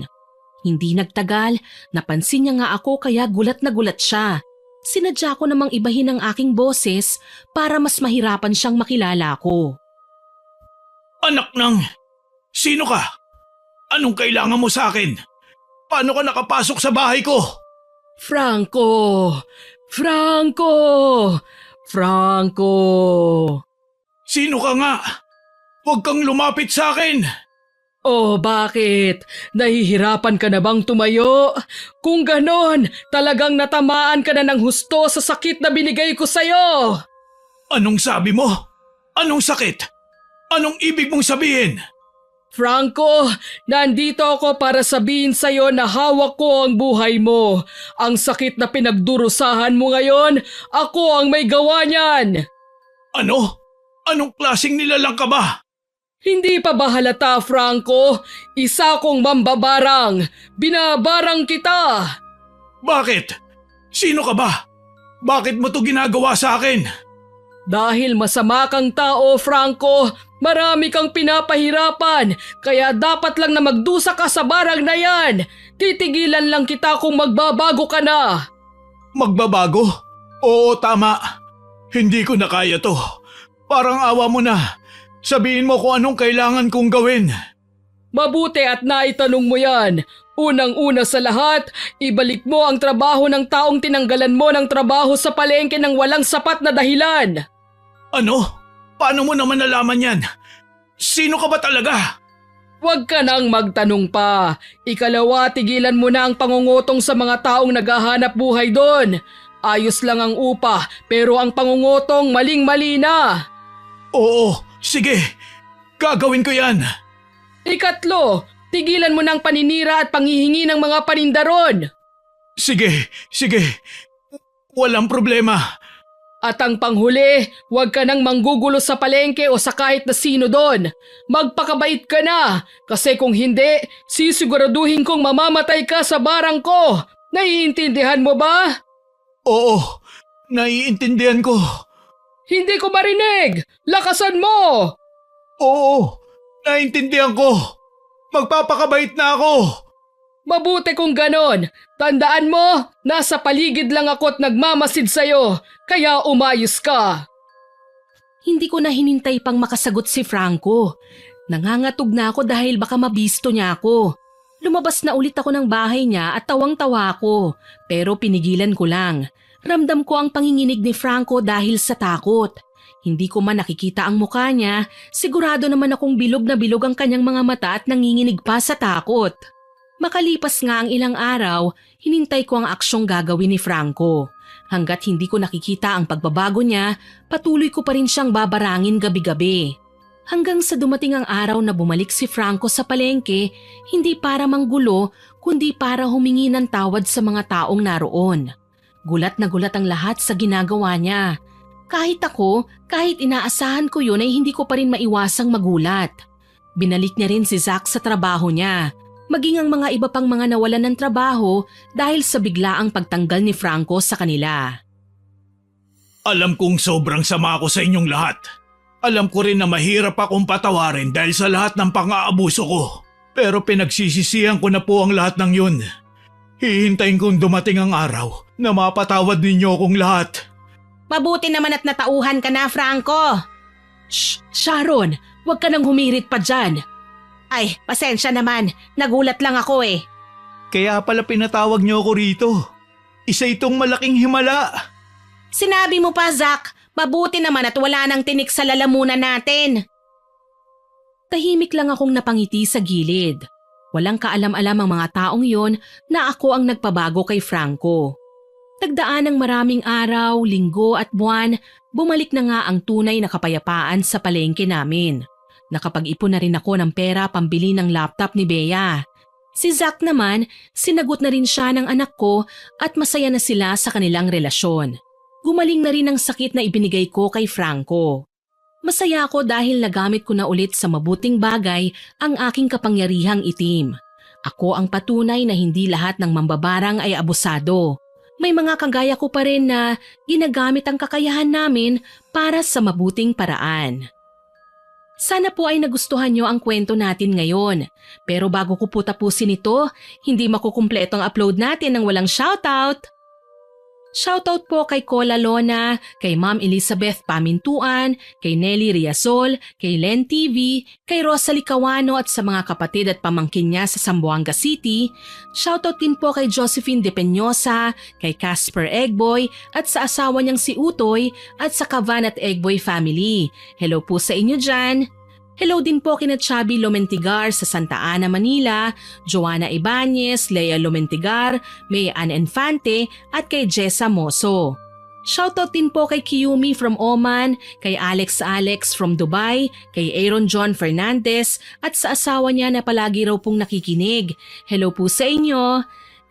Hindi nagtagal, napansin niya nga ako kaya gulat na gulat siya. Sinadya ko namang ibahin ang aking boses para mas mahirapan siyang makilala ko. Anak ng... Sino ka? Anong kailangan mo sa akin? Paano ka nakapasok sa bahay ko? Franco! Franco! Franco! Sino ka nga? Huwag kang lumapit sa akin! Oh, bakit? Nahihirapan ka na bang tumayo? Kung ganon, talagang natamaan ka na ng husto sa sakit na binigay ko sa'yo! Anong sabi mo? Anong sakit? Anong ibig mong sabihin? Franco, nandito ako para sabihin sa'yo na hawak ko ang buhay mo. Ang sakit na pinagdurusahan mo ngayon, ako ang may gawa niyan! Ano? Anong klaseng nilalang ka ba? Hindi pa ba halata, Franco? Isa kong mambabarang. Binabarang kita. Bakit? Sino ka ba? Bakit mo to ginagawa sa akin? Dahil masama kang tao, Franco, marami kang pinapahirapan, kaya dapat lang na magdusa ka sa barang na yan. Titigilan lang kita kung magbabago ka na. Magbabago? Oo, tama. Hindi ko na kaya to. Parang awa mo na. Sabihin mo kung anong kailangan kong gawin. Mabuti at naitanong mo yan. Unang-una sa lahat, ibalik mo ang trabaho ng taong tinanggalan mo ng trabaho sa palengke ng walang sapat na dahilan. Ano? Paano mo naman nalaman yan? Sino ka ba talaga? Huwag ka nang magtanong pa. Ikalawa, tigilan mo na ang pangungutong sa mga taong naghahanap buhay doon. Ayos lang ang upa, pero ang pangungutong maling-mali na. Oo, sige. Gagawin ko yan. Ikatlo, tigilan mo ng paninira at panghihingi ng mga panindaron. Sige. Walang problema. At ang panghuli, huwag ka nang manggugulo sa palengke o sa kahit na sino doon. Magpakabait ka na, kasi kung hindi, sisiguraduhin kong mamamatay ka sa barang ko. Naiintindihan mo ba? Oo, naiintindihan ko. Hindi ko marinig! Lakasan mo! Oo, naiintindihan ko. Magpapakabait na ako. Mabuti kung ganon. Tandaan mo, nasa paligid lang ako at nagmamasid sa'yo, kaya umayos ka. Hindi ko na hinintay pang makasagot si Franco. Nangangatog na ako dahil baka mabisto niya ako. Lumabas na ulit ako ng bahay niya at tawang-tawa ako, pero pinigilan ko lang. Ramdam ko ang panginginig ni Franco dahil sa takot. Hindi ko man nakikita ang mukha niya, sigurado naman akong bilog na bilog ang kanyang mga mata at nanginginig pa sa takot. Makalipas nga ang ilang araw, hinintay ko ang aksyong gagawin ni Franco. Hanggat hindi ko nakikita ang pagbabago niya, patuloy ko pa rin siyang babarangin gabi-gabi. Hanggang sa dumating ang araw na bumalik si Franco sa palengke, hindi para manggulo, kundi para humingi ng tawad sa mga taong naroon. Gulat na gulat ang lahat sa ginagawa niya. Kahit inaasahan ko yun ay hindi ko pa rin maiwasang magulat. Binalik niya rin si Zach sa trabaho niya. Maging ang mga iba pang mga nawalan ng trabaho dahil sa biglaang pagtanggal ni Franco sa kanila. Alam kong sobrang sama ako sa inyong lahat. Alam ko rin na mahirap akong patawarin dahil sa lahat ng pang-aabuso ko. Pero pinagsisisihan ko na po ang lahat ng yun. Hihintayin kong dumating ang araw na mapatawad ninyo akong lahat. Mabuti naman at natauhan ka na, Franco. Shh, Sharon, huwag ka nang humirit pa dyan. Ay, pasensya naman. Nagulat lang ako eh. Kaya pala pinatawag niyo ako rito. Isa itong malaking himala. Sinabi mo pa, Zach. Mabuti naman at wala nang tinik sa lalamunan natin. Tahimik lang akong napangiti sa gilid. Walang kaalam-alam ang mga taong yon na ako ang nagpabago kay Franco. Tagdaan ng maraming araw, linggo at buwan, bumalik na nga ang tunay na kapayapaan sa palengke namin. Nakapag-ipon na rin ako ng pera pambili ng laptop ni Bea. Si Zach naman, sinagot na rin siya ng anak ko at masaya na sila sa kanilang relasyon. Gumaling na rin ang sakit na ibinigay ko kay Franco. Masaya ako dahil nagamit ko na ulit sa mabuting bagay ang aking kapangyarihang itim. Ako ang patunay na hindi lahat ng mambabarang ay abusado. May mga kagaya ko pa rin na ginagamit ang kakayahan namin para sa mabuting paraan. Sana po ay nagustuhan nyo ang kwento natin ngayon. Pero bago ko po tapusin ito, hindi makukumpleto ang upload natin ng walang shoutout. Shoutout po kay Cola Lona, kay Ma'am Elizabeth Pamintuan, kay Nelly Riasol, kay Len TV, kay Rosalie Cawano at sa mga kapatid at pamangkin niya sa Zamboanga City. Shoutout din po kay Josephine De Peñosa, kay Casper Eggboy at sa asawa niyang si Utoy at sa Cavan at Eggboy family. Hello po sa inyo dyan. Hello din po kina Chubby Lomentigar sa Santa Ana, Manila, Joanna Ibanez, Lea Lomentigar, May Ann Infante at kay Jessa Moso. Shoutout din po kay Kiyumi from Oman, kay Alex from Dubai, kay Aaron John Fernandez at sa asawa niya na palagi raw pong nakikinig. Hello po sa inyo.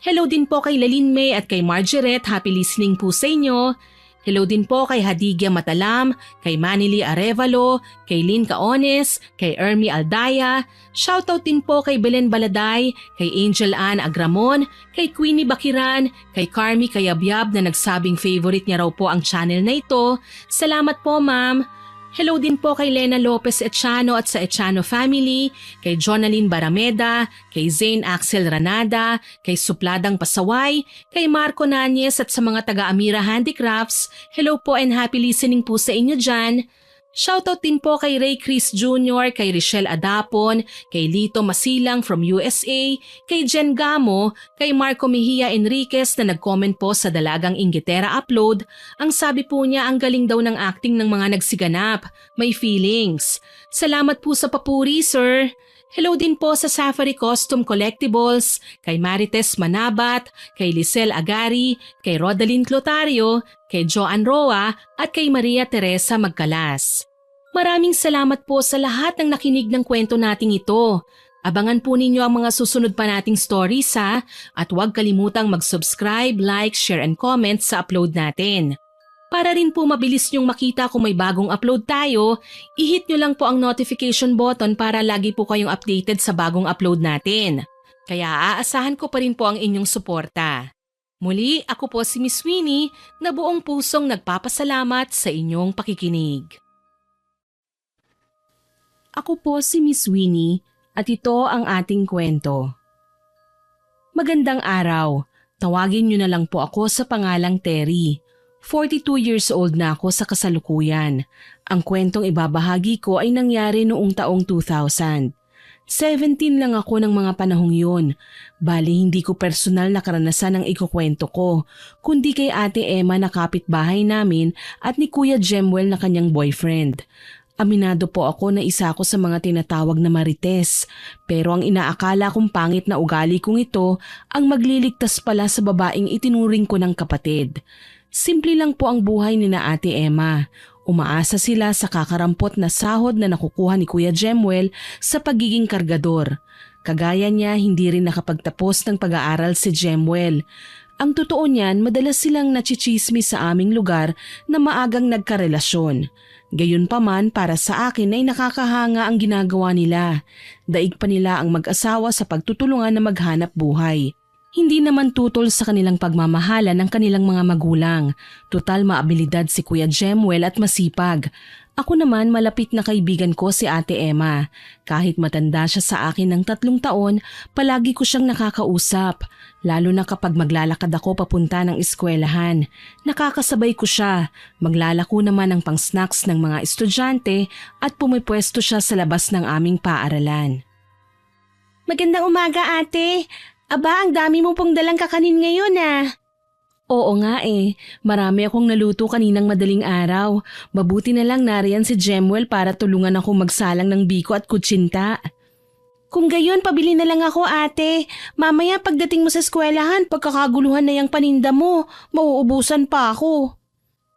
Hello din po kay Laline May at kay Margaret, happy listening po sa inyo. Hello din po kay Hadigya Matalam, kay Manili Arevalo, kay Lynn Caones, kay Ermi Aldaya. Shoutout din po kay Belen Baladay, kay Angel Ann Agramon, kay Queenie Bakiran, kay Carmi Kayabyab na nagsabing favorite niya raw po ang channel na ito. Salamat po ma'am. Hello din po kay Lena Lopez Echano at sa Echano family, kay Jonalyn Barameda, kay Zane Axel Ranada, kay Supladang Pasaway, kay Marco Nanyes at sa mga taga-Amira Handicrafts. Hello po and happy listening po sa inyo dyan. Shoutout din po kay Ray Chris Jr., kay Richelle Adapon, kay Lito Masilang from USA, kay Jen Gamo, kay Marco Mejia Enriquez na nag-comment po sa Dalagang Inggitera upload. Ang sabi po niya ang galing daw ng acting ng mga nagsiganap. May feelings. Salamat po sa papuri, sir. Hello din po sa Safari Costume Collectibles, kay Marites Manabat, kay Lisel Agari, kay Rodalyn Clotario, kay Joan Roa at kay Maria Teresa Magkalas. Maraming salamat po sa lahat ng nakinig ng kwento nating ito. Abangan po ninyo ang mga susunod pa nating stories ha, at huwag kalimutang mag-subscribe, like, share and comment sa upload natin. Para rin po mabilis nyong makita kung may bagong upload tayo, i-hit nyo lang po ang notification button para lagi po kayong updated sa bagong upload natin. Kaya aasahan ko pa rin po ang inyong suporta. Muli, ako po si Miss Winnie na buong pusong nagpapasalamat sa inyong pakikinig. Ako po si Miss Winnie at ito ang ating kwento. Magandang araw. Tawagin nyo na lang po ako sa pangalang Terry. 42 years old na ako sa kasalukuyan. Ang kwentong ibabahagi ko ay nangyari noong taong 2000. 17 lang ako ng mga panahong yun. Bali hindi ko personal na karanasan ang ikukwento ko, kundi kay Ate Emma na kapitbahay namin at ni Kuya Jemuel na kanyang boyfriend. Aminado po ako na isa ako sa mga tinatawag na marites, pero ang inaakala kong pangit na ugali kong ito ang magliligtas pala sa babaeng itinuring ko ng kapatid. Simple lang po ang buhay ni na Ate Emma. Umaasa sila sa kakarampot na sahod na nakukuha ni Kuya Jemuel sa pagiging kargador. Kagaya niya, hindi rin nakapagtapos ng pag-aaral si Jemuel. Ang totoo niyan, madalas silang nachichismis sa aming lugar na maagang nagkarelasyon. Gayunpaman, para sa akin ay nakakahanga ang ginagawa nila. Daig pa nila ang mag-asawa sa pagtutulungan na maghanap buhay. Hindi naman tutol sa kanilang pagmamahala ng kanilang mga magulang. Total maabilidad si Kuya Jemuel at masipag. Ako naman malapit na kaibigan ko si Ate Emma. Kahit matanda siya sa akin ng 3 taon, palagi ko siyang nakakausap. Lalo na kapag maglalakad ako papunta ng eskwelahan. Nakakasabay ko siya. Maglalako naman ng pang-snacks ng mga estudyante at pumipwesto siya sa labas ng aming paaralan. Magandang umaga, ate. Aba, ang dami mo pong dalang kakanin ngayon ah. Oo nga marami akong naluto kaninang madaling araw. Mabuti na lang nariyan si Jemuel para tulungan ako magsalang ng biko at kutsinta. Kung gayon, pabili na lang ako ate. Mamaya pagdating mo sa eskwelahan, pagkakaguluhan na yung paninda mo, mauubusan pa ako.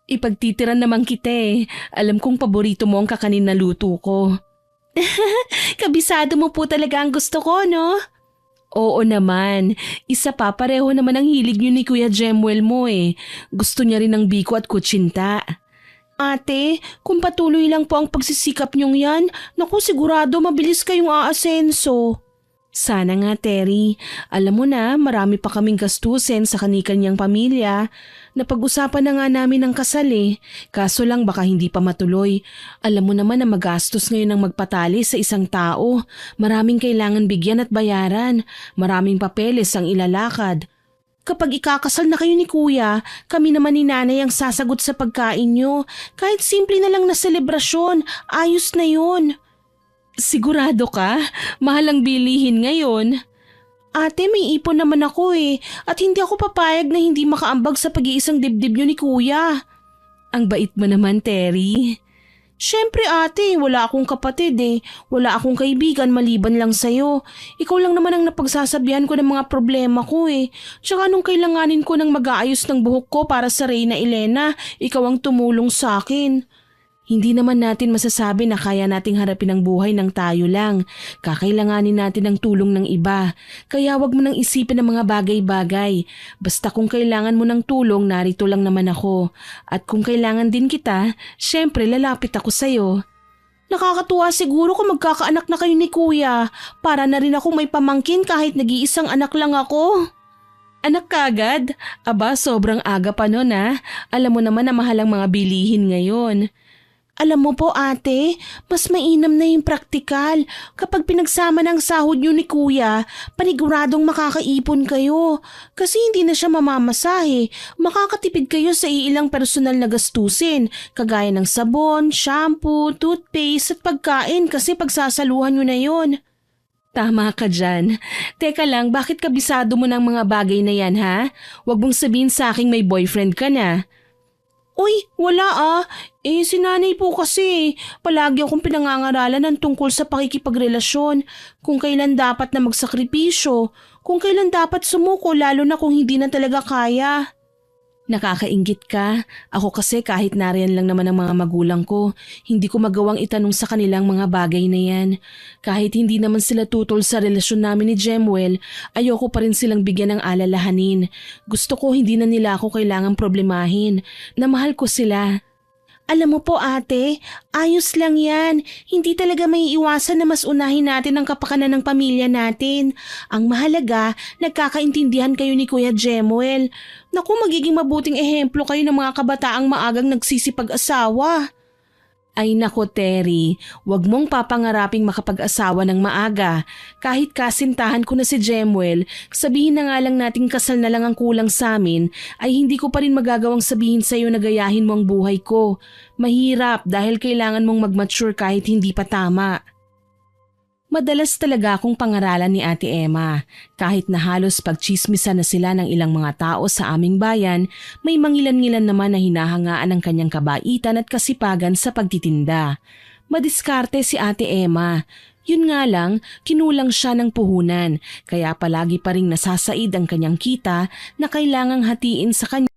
Ipagtitiran naman kita Alam kong paborito mo ang kakanin na luto ko. Kabisado mo po talaga ang gusto ko, no? Oo naman. Isa pa, pareho naman ang hilig niyo ni Kuya Jemuel mo Gusto niya rin ng biko at kutsinta. Ate, kung patuloy lang po ang pagsisikap niyong yan, naku sigurado mabilis kayong aasenso. Sana nga, Terry. Alam mo na, marami pa kaming gastusin sa kanikanyang pamilya. Napag-usapan na nga namin ang kasal Kaso lang baka hindi pa matuloy. Alam mo naman na magastos ngayon ang magpatali sa isang tao. Maraming kailangan bigyan at bayaran. Maraming papeles ang ilalakad. Kapag ikakasal na kayo ni Kuya, kami naman ni Nanay ang sasagot sa pagkain nyo. Kahit simple na lang na selebrasyon, ayos na yun. Sigurado ka? Mahal ang bilihin ngayon. Ate, may ipon naman ako at hindi ako papayag na hindi makaambag sa pag-iisang dibdib nyo ni Kuya. Ang bait mo naman, Terry. Siyempre ate, wala akong kapatid Wala akong kaibigan maliban lang sa'yo. Ikaw lang naman ang napagsasabihan ko ng mga problema ko Tsaka nung kailanganin ko ng mag-aayos ng buhok ko para sa Reyna Elena, ikaw ang tumulong sa akin. Hindi naman natin masasabi na kaya nating harapin ang buhay ng tayo lang. Kakailanganin natin ng tulong ng iba. Kaya wag mo nang isipin ang mga bagay-bagay. Basta kung kailangan mo ng tulong, narito lang naman ako. At kung kailangan din kita, syempre lalapit ako sa'yo. Nakakatuwa siguro kung magkakaanak na kayo ni Kuya. Para na rin akong may pamangkin kahit nag-iisang anak lang ako. Anak kagad? Aba, sobrang aga pa nun ha. Alam mo naman na mahal ang mga bilihin ngayon. Alam mo po ate, mas mainam na yung praktikal. Kapag pinagsama ng sahod nyo ni Kuya, paniguradong makakaipon kayo. Kasi hindi na siya mamamasahe. Makakatipid kayo sa iilang personal na gastusin, kagaya ng sabon, shampoo, toothpaste at pagkain kasi pagsasaluhan nyo na yon. Tama ka dyan. Teka lang, bakit kabisado mo ng mga bagay na yan ha? Huwag mong sabihin sa aking may boyfriend ka na. Uy, wala ah. Si nanay po kasi. Palagi akong pinangangaralan ng tungkol sa pakikipagrelasyon. Kung kailan dapat na magsakripisyo. Kung kailan dapat sumuko lalo na kung hindi na talaga kaya. Nakakainggit ka. Ako kasi kahit nariyan lang naman ang mga magulang ko, hindi ko magawang itanong sa kanilang mga bagay na yan. Kahit hindi naman sila tutol sa relasyon namin ni Jemuel, ayoko pa rin silang bigyan ng alalahanin. Gusto ko hindi na nila ako kailangang problemahin, na mahal ko sila. Alam mo po ate, ayos lang yan. Hindi talaga may iwasan na mas unahin natin ang kapakanan ng pamilya natin. Ang mahalaga, nagkakaintindihan kayo ni Kuya Jemuel. Naku, magiging mabuting ehemplo kayo ng mga kabataang maagang nagsisipag-asawa. Ay nako Terry, wag mong papangaraping makapag-asawa ng maaga. Kahit kasintahan ko na si Jemuel, sabihin na nga lang nating kasal na lang ang kulang sa amin, ay hindi ko pa rin magagawang sabihin sa'yo na gayahin mo ang buhay ko. Mahirap dahil kailangan mong mag-mature kahit hindi pa tama. Madalas talaga akong pangaralan ni Ate Emma. Kahit na halos pagtsismisan na sila ng ilang mga tao sa aming bayan, may mangilan-ngilan naman na hinahangaan ang kanyang kabaitan at kasipagan sa pagtitinda. Madiskarte si Ate Emma. Yun nga lang, kinulang siya ng puhunan, kaya palagi pa ring nasasaid ang kanyang kita na kailangang hatiin sa kanya.